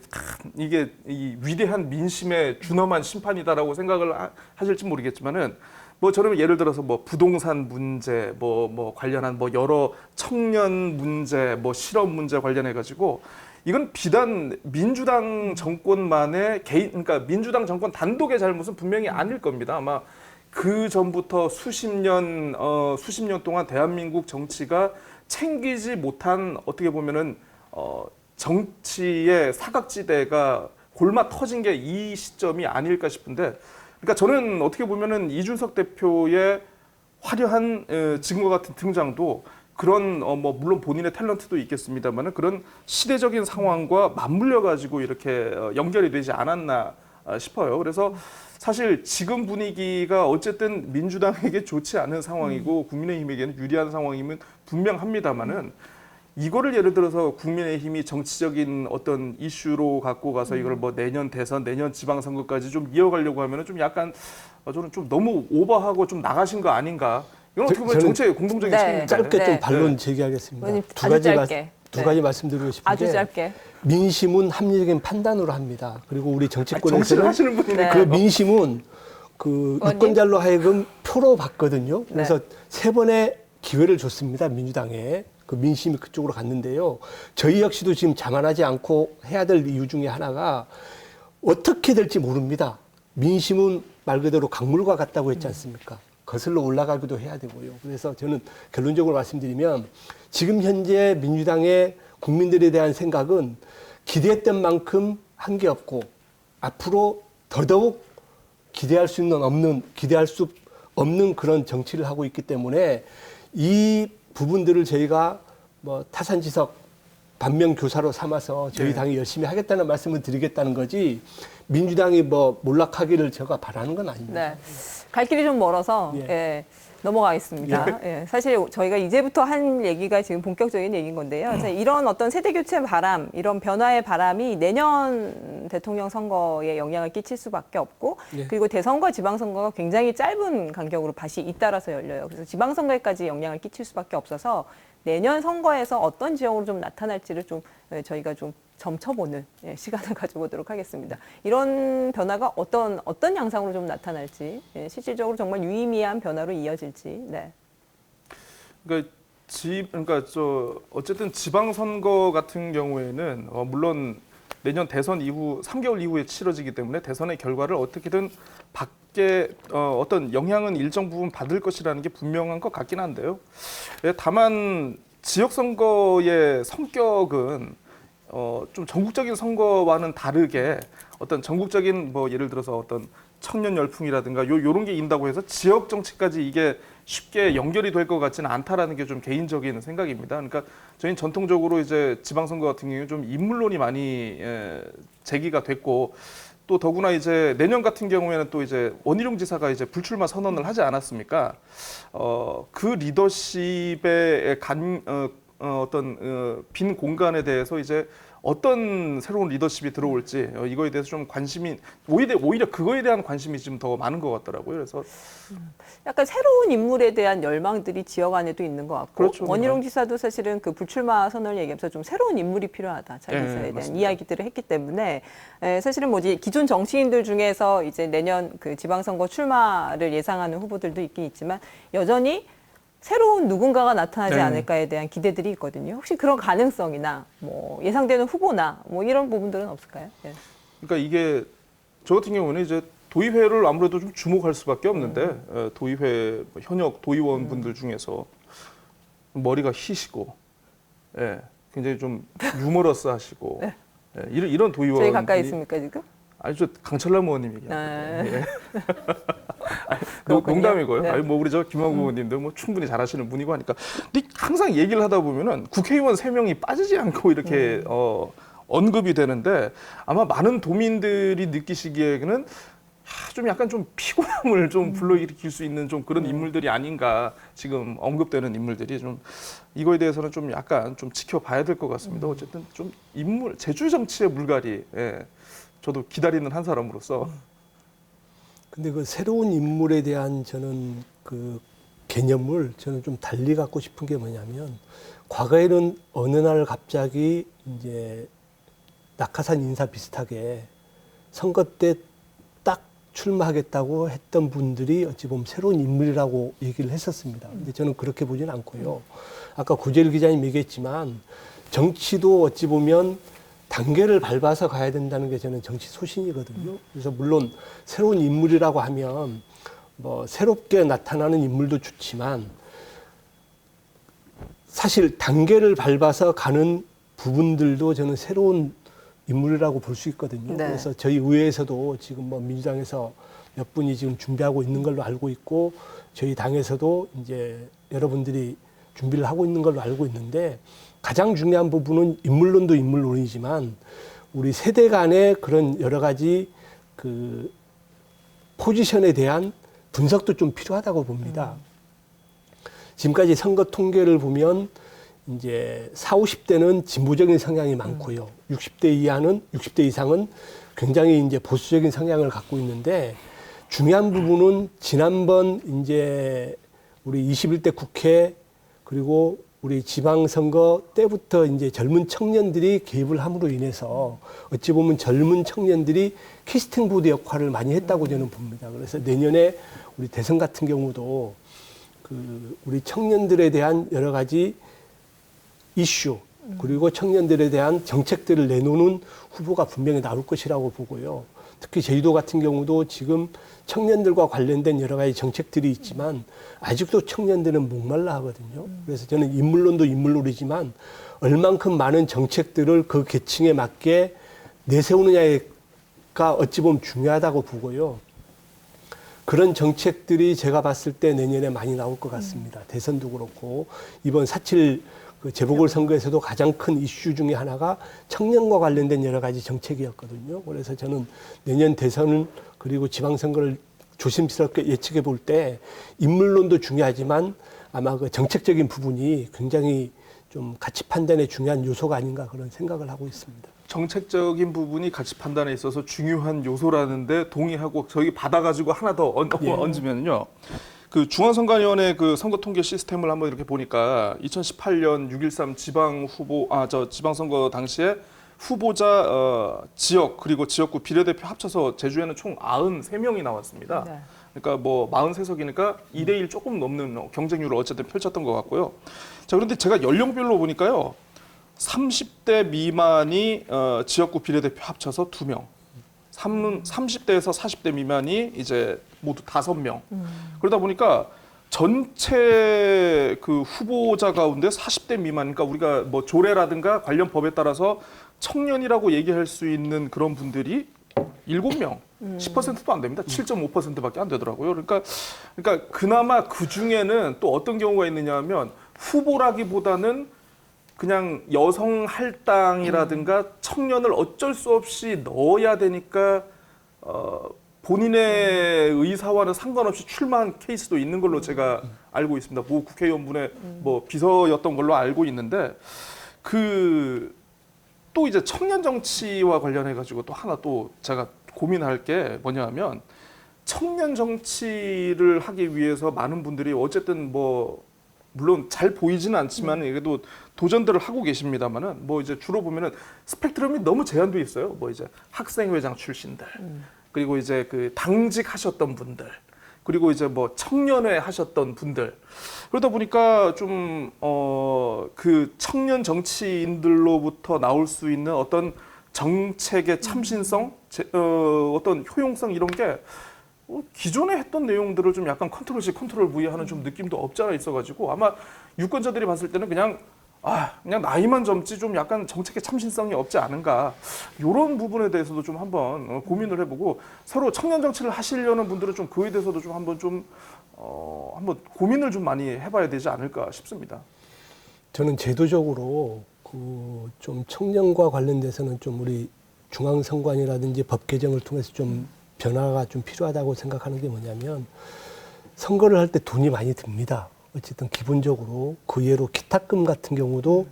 이게 이 위대한 민심의 준엄한 심판이다라고 생각을 하실지 모르겠지만은 뭐 저는 예를 들어서 뭐 부동산 문제 뭐 관련한 뭐 여러 청년 문제 뭐 실업 문제 관련해 가지고 이건 비단 민주당 정권만의 개인, 그러니까 민주당 정권 단독의 잘못은 분명히 아닐 겁니다. 아마 그 전부터 수십 년 동안 대한민국 정치가 챙기지 못한 어떻게 보면은 정치의 사각지대가 골마 터진 게 이 시점이 아닐까 싶은데, 그러니까 저는 어떻게 보면은 이준석 대표의 화려한 지금과 같은 등장도 그런 뭐 물론 본인의 탤런트도 있겠습니다만은 그런 시대적인 상황과 맞물려 가지고 이렇게 연결이 되지 않았나 싶어요. 그래서 사실 지금 분위기가 어쨌든 민주당에게 좋지 않은 상황이고 국민의힘에게는 유리한 상황이면 분명합니다만은 이거를 예를 들어서 국민의힘이 정치적인 어떤 이슈로 갖고 가서 이걸 뭐 내년 대선, 내년 지방선거까지 좀 이어가려고 하면은 좀 약간 저는 좀 너무 오버하고 좀 나가신 거 아닌가. 이건 어떻게 보면 정치의 공동적인 책임인데. 짧게 좀 반론 제기하겠습니다. 두 가지 말씀드리고 싶은 게 아주 짧게. 민심은 합리적인 판단으로 합니다. 그리고 우리 정치를 정치권에서는 하시는 분이니까. 그 민심은 그 유권자로 하여금 표로 봤거든요. 그래서 세 번의 기회를 줬습니다. 민주당에. 그 민심이 그쪽으로 갔는데요. 저희 역시도 지금 자만하지 않고 해야 될 이유 중에 하나가 어떻게 될지 모릅니다. 민심은 말 그대로 강물과 같다고 했지 않습니까? 거슬러 올라가기도 해야 되고요. 그래서 저는 결론적으로 말씀드리면 지금 현재 민주당의 국민들에 대한 생각은 기대했던 만큼 한 게 없고 앞으로 더더욱 기대할 수 없는 그런 정치를 하고 있기 때문에 이 부분들을 저희가 뭐 타산지석 반면교사로 삼아서 저희 당이 열심히 하겠다는 말씀을 드리겠다는 거지 민주당이 뭐 몰락하기를 제가 바라는 건 아닙니다. 네. 갈 길이 좀 멀어서 넘어가겠습니다. 사실 저희가 이제부터 한 얘기가 지금 본격적인 얘기인 건데요. 그래서 이런 어떤 세대교체 바람, 이런 변화의 바람이 내년 대통령 선거에 영향을 끼칠 수밖에 없고 그리고 대선과 지방선거가 굉장히 짧은 간격으로 밭이 잇따라서 열려요. 그래서 지방선거에까지 영향을 끼칠 수밖에 없어서 내년 선거에서 어떤 지형으로 좀 나타날지를 좀 저희가 좀 점쳐보는 시간을 가져보도록 하겠습니다. 이런 변화가 어떤 양상으로 좀 나타날지, 실질적으로 정말 유의미한 변화로 이어질지. 네. 그러니까 어쨌든 지방선거 같은 경우에는 물론 내년 대선 이후 3개월 이후에 치러지기 때문에 대선의 결과를 어떻게든 받게 어떤 영향은 일정 부분 받을 것이라는 게 분명한 것 같긴 한데요. 다만 지역선거의 성격은 좀 전국적인 선거와는 다르게 어떤 전국적인 뭐 예를 들어서 어떤 청년 열풍이라든가 요런 게 있다고 해서 지역 정치까지 이게 쉽게 연결이 될 것 같지는 않다라는 게 좀 개인적인 생각입니다. 그러니까 저희는 전통적으로 이제 지방선거 같은 경우에 좀 인물론이 많이 제기가 됐고 또 더구나 이제 내년 같은 경우에는 또 이제 원희룡 지사가 이제 불출마 선언을 하지 않았습니까? 그 리더십의 어떤 빈 공간에 대해서 이제 어떤 새로운 리더십이 들어올지 이거에 대해서 좀 관심이 오히려 그거에 대한 관심이 좀 더 많은 것 같더라고요. 그래서 약간 새로운 인물에 대한 열망들이 지역 안에도 있는 것 같고 그렇죠. 원희룡 지사도 사실은 그 불출마 선언을 얘기하면서 좀 새로운 인물이 필요하다 자기 지사에 대한 맞습니다. 이야기들을 했기 때문에 사실은 뭐지 기존 정치인들 중에서 이제 내년 그 지방선거 출마를 예상하는 후보들도 있긴 있지만 여전히 새로운 누군가가 나타나지 않을까에 대한 기대들이 있거든요. 혹시 그런 가능성이나 뭐 예상되는 후보나 뭐 이런 부분들은 없을까요? 그러니까 이게 저 같은 경우는 이제 도의회를 아무래도 좀 주목할 수밖에 없는데 도의회 현역 도의원분들 중에서 머리가 희시고 굉장히 좀 유머러스하시고 이런 도의원 저희 가까이 있습니까 지금? 아니 저 강철남 의원님 얘기하는 그렇군요. 농담이고요. 네. 아니 뭐 우리 저 김학우 의원님도 뭐 충분히 잘하시는 분이고 하니까 근데 항상 얘기를 하다 보면은 국회의원 3명이 빠지지 않고 이렇게 언급이 되는데 아마 많은 도민들이 느끼시기에는 좀 약간 좀 피곤함을 좀 불러일으킬 수 있는 좀 그런 인물들이 아닌가 지금 언급되는 인물들이 좀 이거에 대해서는 좀 약간 좀 지켜봐야 될 것 같습니다. 어쨌든 좀 제주 정치의 물갈이 저도 기다리는 한 사람으로서. 근데 그 새로운 인물에 대한 저는 그 개념을 저는 좀 달리 갖고 싶은 게 뭐냐면 과거에는 어느 날 갑자기 이제 낙하산 인사 비슷하게 선거 때 딱 출마하겠다고 했던 분들이 어찌 보면 새로운 인물이라고 얘기를 했었습니다. 근데 저는 그렇게 보지는 않고요. 아까 구재일 기자님 얘기했지만 정치도 어찌 보면 단계를 밟아서 가야 된다는 게 저는 정치 소신이거든요. 그래서 물론 새로운 인물이라고 하면 뭐 새롭게 나타나는 인물도 좋지만 사실 단계를 밟아서 가는 부분들도 저는 새로운 인물이라고 볼 수 있거든요. 네. 그래서 저희 의회에서도 지금 뭐 민주당에서 몇 분이 지금 준비하고 있는 걸로 알고 있고 저희 당에서도 이제 여러분들이 준비를 하고 있는 걸로 알고 있는데 가장 중요한 부분은 인물론도 인물론이지만 우리 세대 간의 그런 여러 가지 그 포지션에 대한 분석도 좀 필요하다고 봅니다. 지금까지 선거 통계를 보면 이제 40, 50대는 진보적인 성향이 많고요. 60대 이상은 굉장히 이제 보수적인 성향을 갖고 있는데 중요한 부분은 지난번 이제 우리 21대 국회 그리고 우리 지방선거 때부터 이제 젊은 청년들이 개입을 함으로 인해서 어찌 보면 젊은 청년들이 캐스팅 보드 역할을 많이 했다고 저는 봅니다. 그래서 내년에 우리 대선 같은 경우도 그 우리 청년들에 대한 여러 가지 이슈 그리고 청년들에 대한 정책들을 내놓는 후보가 분명히 나올 것이라고 보고요. 특히 제주도 같은 경우도 지금 청년들과 관련된 여러 가지 정책들이 있지만 아직도 청년들은 목말라 하거든요. 그래서 저는 인물론도 인물론이지만 얼만큼 많은 정책들을 그 계층에 맞게 내세우느냐가 어찌 보면 중요하다고 보고요. 그런 정책들이 제가 봤을 때 내년에 많이 나올 것 같습니다. 대선도 그렇고 이번 4.7 그 재보궐선거에서도 가장 큰 이슈 중에 하나가 청년과 관련된 여러 가지 정책이었거든요. 그래서 저는 내년 대선을 그리고 지방선거를 조심스럽게 예측해 볼 때 인물론도 중요하지만 아마 그 정책적인 부분이 굉장히 좀 가치 판단에 중요한 요소가 아닌가 그런 생각을 하고 있습니다. 정책적인 부분이 가치 판단에 있어서 중요한 요소라는데 동의하고 저기 받아가지고 하나 더 얹으면요. 그 중앙선관위원회 그 선거 통계 시스템을 한번 이렇게 보니까 2018년 6.13 지방선거 당시에 후보자 지역 그리고 지역구 비례대표 합쳐서 제주에는 총 93명이 나왔습니다. 네. 그러니까 뭐 43석이니까 2대1 조금 넘는 경쟁률을 어쨌든 펼쳤던 것 같고요. 자, 그런데 제가 연령별로 보니까요. 30대 미만이 지역구 비례대표 합쳐서 2명. 30대에서 40대 미만이 이제 모두 5명. 그러다 보니까 전체 그 후보자 가운데 40대 미만, 그러니까 우리가 뭐 조례라든가 관련 법에 따라서 청년이라고 얘기할 수 있는 그런 분들이 7명, 10%도 안 됩니다. 7.5%밖에 안 되더라고요. 그러니까 그나마 그 중에는 또 어떤 경우가 있느냐 하면 후보라기보다는 그냥 여성 할당이라든가 청년을 어쩔 수 없이 넣어야 되니까 본인의 의사와는 상관없이 출마한 케이스도 있는 걸로 제가 알고 있습니다. 모 국회의원분의 뭐 비서였던 걸로 알고 있는데 또 이제 청년 정치와 관련해 가지고 또 하나 또 제가 고민할 게 뭐냐 하면 청년 정치를 하기 위해서 많은 분들이 어쨌든 뭐 물론 잘 보이지는 않지만 그래도 도전들을 하고 계십니다만은 뭐 이제 주로 보면은 스펙트럼이 너무 제한돼 있어요. 뭐 이제 학생회장 출신들 그리고 이제 그 당직 하셨던 분들 그리고 이제 뭐 청년회 하셨던 분들 그러다 보니까 좀 그 청년 정치인들로부터 나올 수 있는 어떤 정책의 참신성, 어떤 효용성 이런 게 기존에 했던 내용들을 좀 약간 컨트롤 C 컨트롤 V 하는 좀 느낌도 없지 않아 있어가지고 아마 유권자들이 봤을 때는 그냥 나이만 젊지 좀 약간 정책의 참신성이 없지 않은가 이런 부분에 대해서도 좀 한번 고민을 해보고 서로 청년 정치를 하시려는 분들은 좀 그에 대해서도 좀 한번 고민을 좀 많이 해봐야 되지 않을까 싶습니다. 저는 제도적으로 좀 청년과 관련돼서는 좀 우리 중앙선관위라든지 법 개정을 통해서 좀 변화가 좀 필요하다고 생각하는 게 뭐냐면 선거를 할 때 돈이 많이 듭니다. 어쨌든 기본적으로 그 예로 기탁금 같은 경우도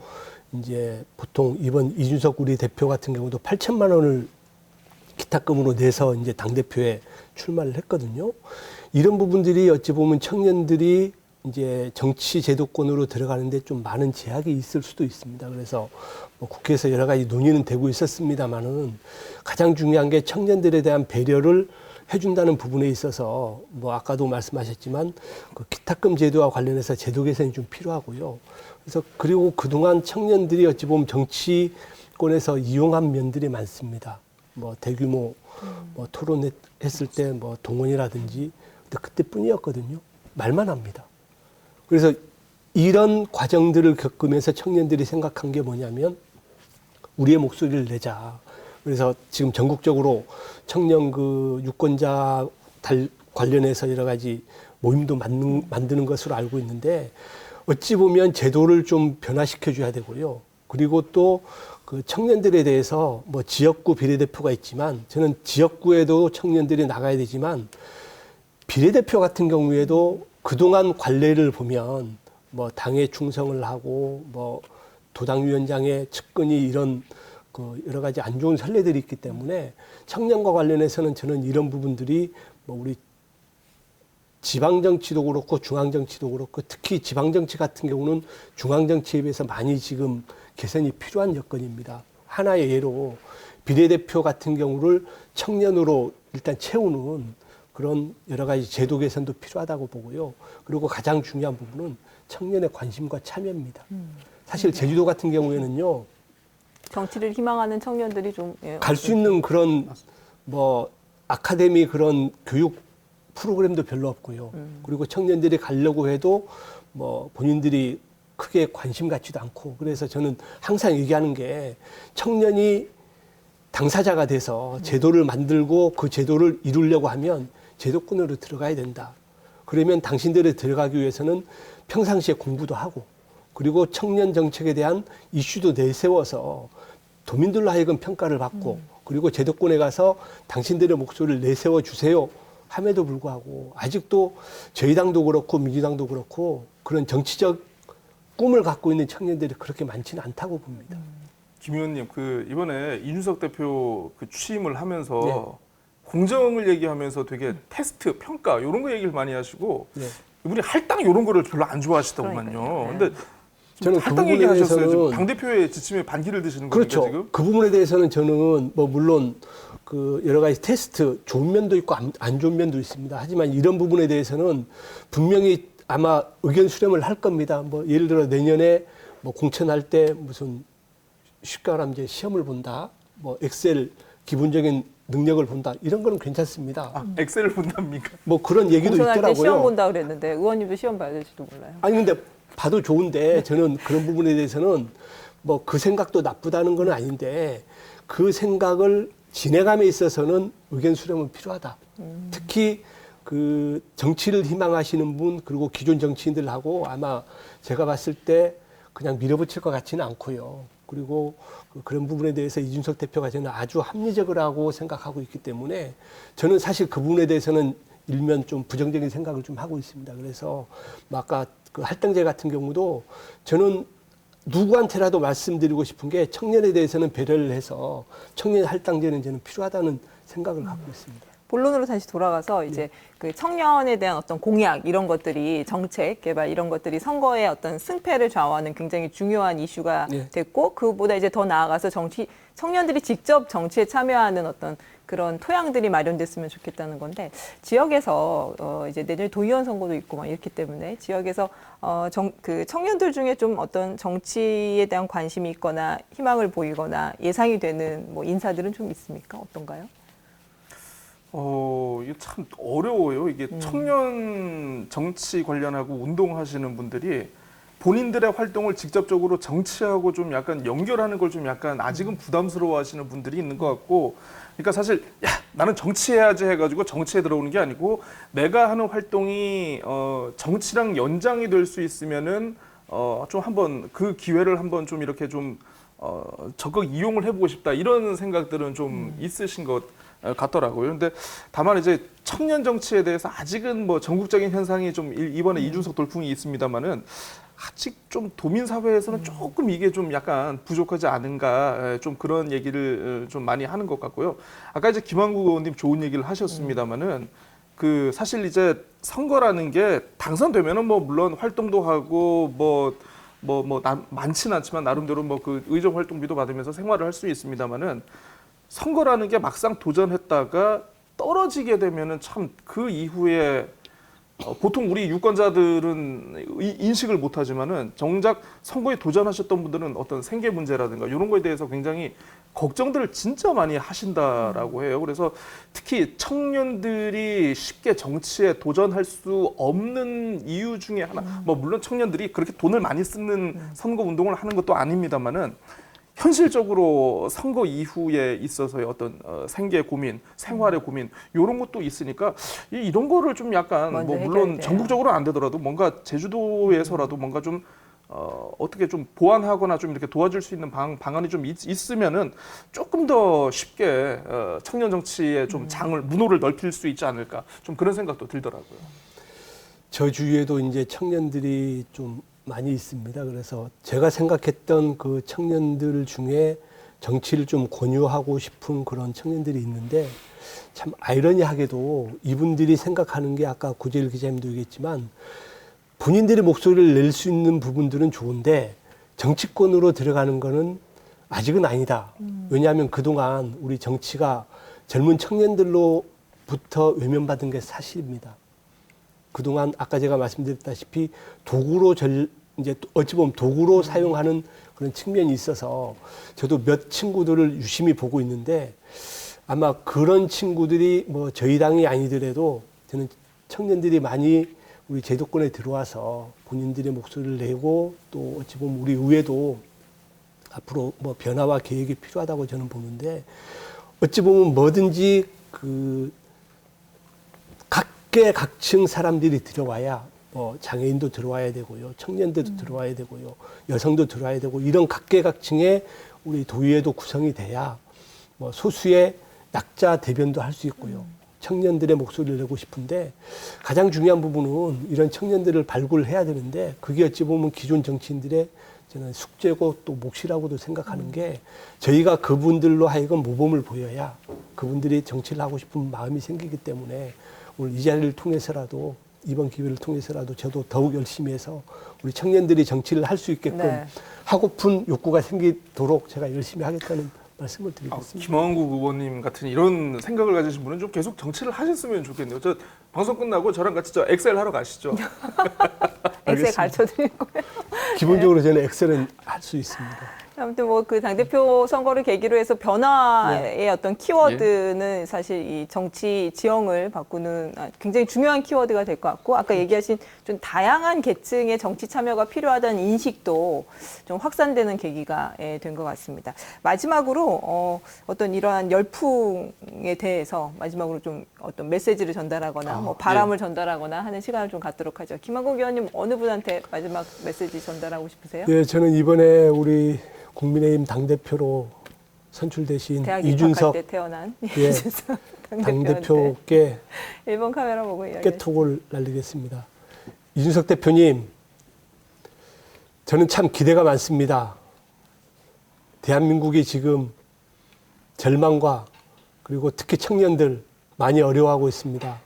이제 보통 이번 이준석 우리 대표 같은 경우도 8천만 원을 기탁금으로 내서 이제 당대표에 출마를 했거든요. 이런 부분들이 어찌 보면 청년들이 이제 정치 제도권으로 들어가는데 좀 많은 제약이 있을 수도 있습니다. 그래서 뭐 국회에서 여러 가지 논의는 되고 있었습니다만은 가장 중요한 게 청년들에 대한 배려를 해준다는 부분에 있어서 뭐 아까도 말씀하셨지만 그 기탁금 제도와 관련해서 제도 개선이 좀 필요하고요. 그래서 그리고 그동안 청년들이 어찌 보면 정치권에서 이용한 면들이 많습니다. 뭐 대규모 뭐 토론했을 때 뭐 동원이라든지 근데 그때뿐이었거든요. 말만 합니다. 그래서 이런 과정들을 겪으면서 청년들이 생각한 게 뭐냐면 우리의 목소리를 내자. 그래서 지금 전국적으로 청년 그 유권자 관련해서 여러 가지 모임도 만드는 것으로 알고 있는데 어찌 보면 제도를 좀 변화시켜 줘야 되고요. 그리고 또 그 청년들에 대해서 뭐 지역구 비례대표가 있지만 저는 지역구에도 청년들이 나가야 되지만 비례대표 같은 경우에도 그동안 관례를 보면 뭐 당에 충성을 하고 뭐 도당위원장의 측근이 이런 그 여러 가지 안 좋은 선례들이 있기 때문에 청년과 관련해서는 저는 이런 부분들이 뭐 우리 지방정치도 그렇고 중앙정치도 그렇고 특히 지방정치 같은 경우는 중앙정치에 비해서 많이 지금 개선이 필요한 여건입니다. 하나의 예로 비례대표 같은 경우를 청년으로 일단 채우는 그런 여러 가지 제도 개선도 필요하다고 보고요. 그리고 가장 중요한 부분은 청년의 관심과 참여입니다. 사실 제주도 같은 경우에는요. 정치를 희망하는 청년들이 좀 갈 수 있는 그런 뭐 아카데미 그런 교육 프로그램도 별로 없고요. 그리고 청년들이 가려고 해도 뭐 본인들이 크게 관심 갖지도 않고 그래서 저는 항상 얘기하는 게 청년이 당사자가 돼서 제도를 만들고 그 제도를 이루려고 하면 제도권으로 들어가야 된다. 그러면 당신들이 들어가기 위해서는 평상시에 공부도 하고 그리고 청년 정책에 대한 이슈도 내세워서 도민들로 하여금 평가를 받고 그리고 제도권에 가서 당신들의 목소리를 내세워 주세요 함에도 불구하고 아직도 저희 당도 그렇고 민주당도 그렇고 그런 정치적 꿈을 갖고 있는 청년들이 그렇게 많지는 않다고 봅니다. 김 의원님, 그 이번에 이준석 대표 그 취임을 하면서 네. 공정을 얘기하면서 되게 테스트, 평가 이런 거 얘기를 많이 하시고 네. 이분이 할당 이런 거를 별로 안 좋아하시더구만요. 그러니까요. 네. 근데 저는 할당 그 얘기하셨어요. 부분에 지금 대해서는- 당 대표의 지침에 반기를 드시는 그렇죠. 겁니까 지금? 그 부분에 대해서는 저는 뭐 물론 그 여러 가지 테스트 좋은 면도 있고 안 좋은 면도 있습니다. 하지만 이런 부분에 대해서는 분명히 아마 의견 수렴을 할 겁니다. 뭐 예를 들어 내년에 뭐 공천할 때 무슨 쉽게 말하면 이제 시험을 본다. 뭐 엑셀 기본적인 능력을 본다. 이런 거는 괜찮습니다. 아, 엑셀을 본답니까? 뭐 그런 얘기도 공천할 때 있더라고요. 시험 본다 그랬는데 의원님도 시험 봐야 될지도 몰라요. 아니 근데 봐도 좋은데 저는 그런 부분에 대해서는 뭐 그 생각도 나쁘다는 건 아닌데 그 생각을 진행함에 있어서는 의견 수렴은 필요하다. 특히 그 정치를 희망하시는 분 그리고 기존 정치인들하고 아마 제가 봤을 때 그냥 밀어붙일 것 같지는 않고요. 그리고 그런 부분에 대해서 이준석 대표가 저는 아주 합리적이라고 생각하고 있기 때문에 저는 사실 그 부분에 대해서는 일면 좀 부정적인 생각을 좀 하고 있습니다. 그래서 뭐 아까 그 할당제 같은 경우도 저는 누구한테라도 말씀드리고 싶은 게 청년에 대해서는 배려를 해서 청년 할당제는 저는 필요하다는 생각을 갖고 있습니다. 본론으로 다시 돌아가서 이제 그 청년에 대한 어떤 공약 이런 것들이 정책 개발 이런 것들이 선거의 어떤 승패를 좌우하는 굉장히 중요한 이슈가 네. 됐고 그보다 이제 더 나아가서 청년들이 직접 정치에 참여하는 어떤 그런 토양들이 마련됐으면 좋겠다는 건데 지역에서 이제 내년 도의원 선거도 있고 막 이렇기 때문에 지역에서 그 청년들 중에 좀 어떤 정치에 대한 관심이 있거나 희망을 보이거나 예상이 되는 뭐 인사들은 좀 있습니까? 어떤가요? 이게 참 어려워요. 이게 청년 정치 관련하고 운동하시는 분들이 본인들의 활동을 직접적으로 정치하고 좀 약간 연결하는 걸 좀 약간 아직은 부담스러워 하시는 분들이 있는 것 같고, 그러니까 사실, 야, 나는 정치해야지 해가지고 정치에 들어오는 게 아니고, 내가 하는 활동이, 정치랑 연장이 될 수 있으면은, 좀 한번 그 기회를 한번 좀 이렇게 좀, 적극 이용을 해보고 싶다. 이런 생각들은 좀 있으신 것 같더라고요. 근데 다만 이제 청년 정치에 대해서 아직은 뭐 전국적인 현상이 좀 이번에 이준석 돌풍이 있습니다만은 아직 좀 도민 사회에서는 조금 이게 좀 약간 부족하지 않은가 좀 그런 얘기를 좀 많이 하는 것 같고요. 아까 이제 김한국 의원님 좋은 얘기를 하셨습니다만은 그 사실 이제 선거라는 게 당선되면은 뭐 물론 활동도 하고 많지는 않지만 나름대로 뭐 그 의정 활동비도 받으면서 생활을 할 수 있습니다만은 선거라는 게 막상 도전했다가 떨어지게 되면은 참 그 이후에 보통 우리 유권자들은 인식을 못하지만은 정작 선거에 도전하셨던 분들은 어떤 생계 문제라든가 이런 거에 대해서 굉장히 걱정들을 진짜 많이 하신다라고 해요. 그래서 특히 청년들이 쉽게 정치에 도전할 수 없는 이유 중에 하나, 뭐 물론 청년들이 그렇게 돈을 많이 쓰는 선거 운동을 하는 것도 아닙니다만은 현실적으로 선거 이후에 있어서의 어떤 생계 고민, 생활의 고민 이런 것도 있으니까 이런 거를 좀 약간 뭐 물론 전국적으로 안 되더라도 뭔가 제주도에서라도 뭔가 좀 어떻게 좀 보완하거나 좀 이렇게 도와줄 수 있는 방안이 좀 있으면은 조금 더 쉽게 청년 정치에 좀 문호를 넓힐 수 있지 않을까 좀 그런 생각도 들더라고요. 저 주위에도 이제 청년들이 좀 많이 있습니다. 그래서 제가 생각했던 그 청년들 중에 정치를 좀 권유하고 싶은 그런 청년들이 있는데 참 아이러니하게도 이분들이 생각하는 게 아까 구재일 기자님도 얘기했지만 본인들의 목소리를 낼 수 있는 부분들은 좋은데 정치권으로 들어가는 거는 아직은 아니다. 왜냐하면 그동안 우리 정치가 젊은 청년들로부터 외면받은 게 사실입니다. 그동안 아까 제가 말씀드렸다시피 도구로 이제 어찌 보면 도구로 사용하는 그런 측면이 있어서 저도 몇 친구들을 유심히 보고 있는데 아마 그런 친구들이 뭐 저희 당이 아니더라도 저는 청년들이 많이 우리 제도권에 들어와서 본인들의 목소리를 내고 또 어찌 보면 우리 의회도 앞으로 뭐 변화와 계획이 필요하다고 저는 보는데 어찌 보면 뭐든지 그 각계각층 사람들이 들어와야 뭐 장애인도 들어와야 되고요, 청년들도 들어와야 되고요, 여성도 들어와야 되고 이런 각계각층의 우리 도의회도 구성이 돼야 뭐 소수의 약자 대변도 할 수 있고요. 청년들의 목소리를 내고 싶은데 가장 중요한 부분은 이런 청년들을 발굴해야 되는데 그게 어찌 보면 기존 정치인들의 저는 숙제고 또 몫이라고도 생각하는 게 저희가 그분들로 하여금 모범을 보여야 그분들이 정치를 하고 싶은 마음이 생기기 때문에 오늘 이 자리를 통해서라도 이번 기회를 통해서라도 저도 더욱 열심히 해서 우리 청년들이 정치를 할 수 있게끔 하고픈 욕구가 생기도록 제가 열심히 하겠다는 말씀을 드리겠습니다. 김원국 의원님 같은 이런 생각을 가지신 분은 좀 계속 정치를 하셨으면 좋겠네요. 저 방송 끝나고 저랑 같이 저 엑셀 하러 가시죠. 엑셀 가르쳐 드릴 거예요. 기본적으로 저는 엑셀은 할 수 있습니다. 아무튼 뭐 그 당대표 선거를 계기로 해서 변화의 어떤 키워드는 사실 이 정치 지형을 바꾸는 굉장히 중요한 키워드가 될 것 같고 아까 얘기하신 좀 다양한 계층의 정치 참여가 필요하다는 인식도 좀 확산되는 계기가 된 것 같습니다. 마지막으로 어떤 이러한 열풍에 대해서 마지막으로 좀 어떤 메시지를 전달하거나 뭐 바람을 전달하거나 하는 시간을 좀 갖도록 하죠. 김한국 의원님 어느 분한테 마지막 메시지 전달하고 싶으세요? 네, 저는 이번에 우리 국민의힘 당대표로 선출되신 대학 이준석 때 태어난 예, 이준석 당대표께 1번 카메라 보고 깨톡을 날리겠습니다. 이준석 대표님, 저는 참 기대가 많습니다. 대한민국이 지금 절망과 그리고 특히 청년들 많이 어려워하고 있습니다.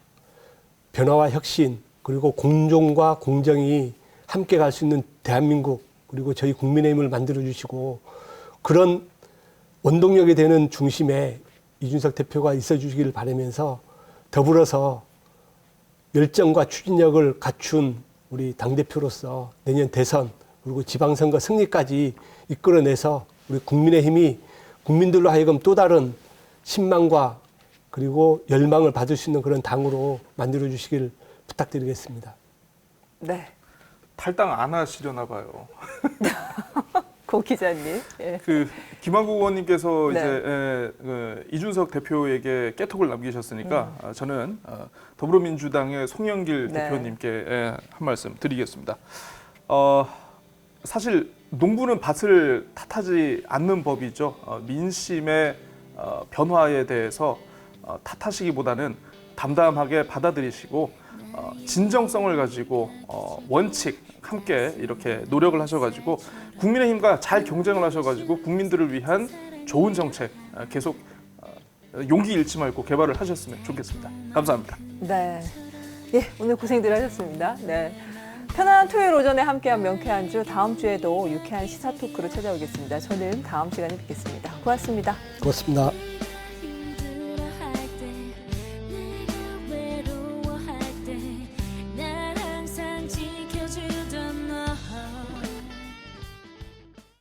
변화와 혁신 그리고 공정과 공정이 함께 갈 수 있는 대한민국 그리고 저희 국민의힘을 만들어주시고 그런 원동력이 되는 중심에 이준석 대표가 있어주시기를 바라면서 더불어서 열정과 추진력을 갖춘 우리 당대표로서 내년 대선 그리고 지방선거 승리까지 이끌어내서 우리 국민의힘이 국민들로 하여금 또 다른 신망과 그리고 열망을 받을 수 있는 그런 당으로 만들어주시길 부탁드리겠습니다. 네. 탈당 안 하시려나 봐요. 고 기자님. 예. 그 김한국 의원님께서 네. 이제 이준석 대표에게 깨톡을 남기셨으니까 저는 더불어민주당의 송영길 네. 대표님께 한 말씀 드리겠습니다. 사실 농부는 밭을 탓하지 않는 법이죠. 민심의 변화에 대해서 탓하시기보다는 담담하게 받아들이시고 진정성을 가지고 원칙 함께 이렇게 노력을 하셔가지고 국민의힘과 잘 경쟁을 하셔가지고 국민들을 위한 좋은 정책 계속 용기 잃지 말고 개발을 하셨으면 좋겠습니다. 감사합니다. 네. 예, 오늘 고생들 하셨습니다. 네. 편안한 토요일 오전에 함께한 명쾌한 주 다음 주에도 유쾌한 시사 토크로 찾아오겠습니다. 저는 다음 시간에 뵙겠습니다. 고맙습니다. 고맙습니다.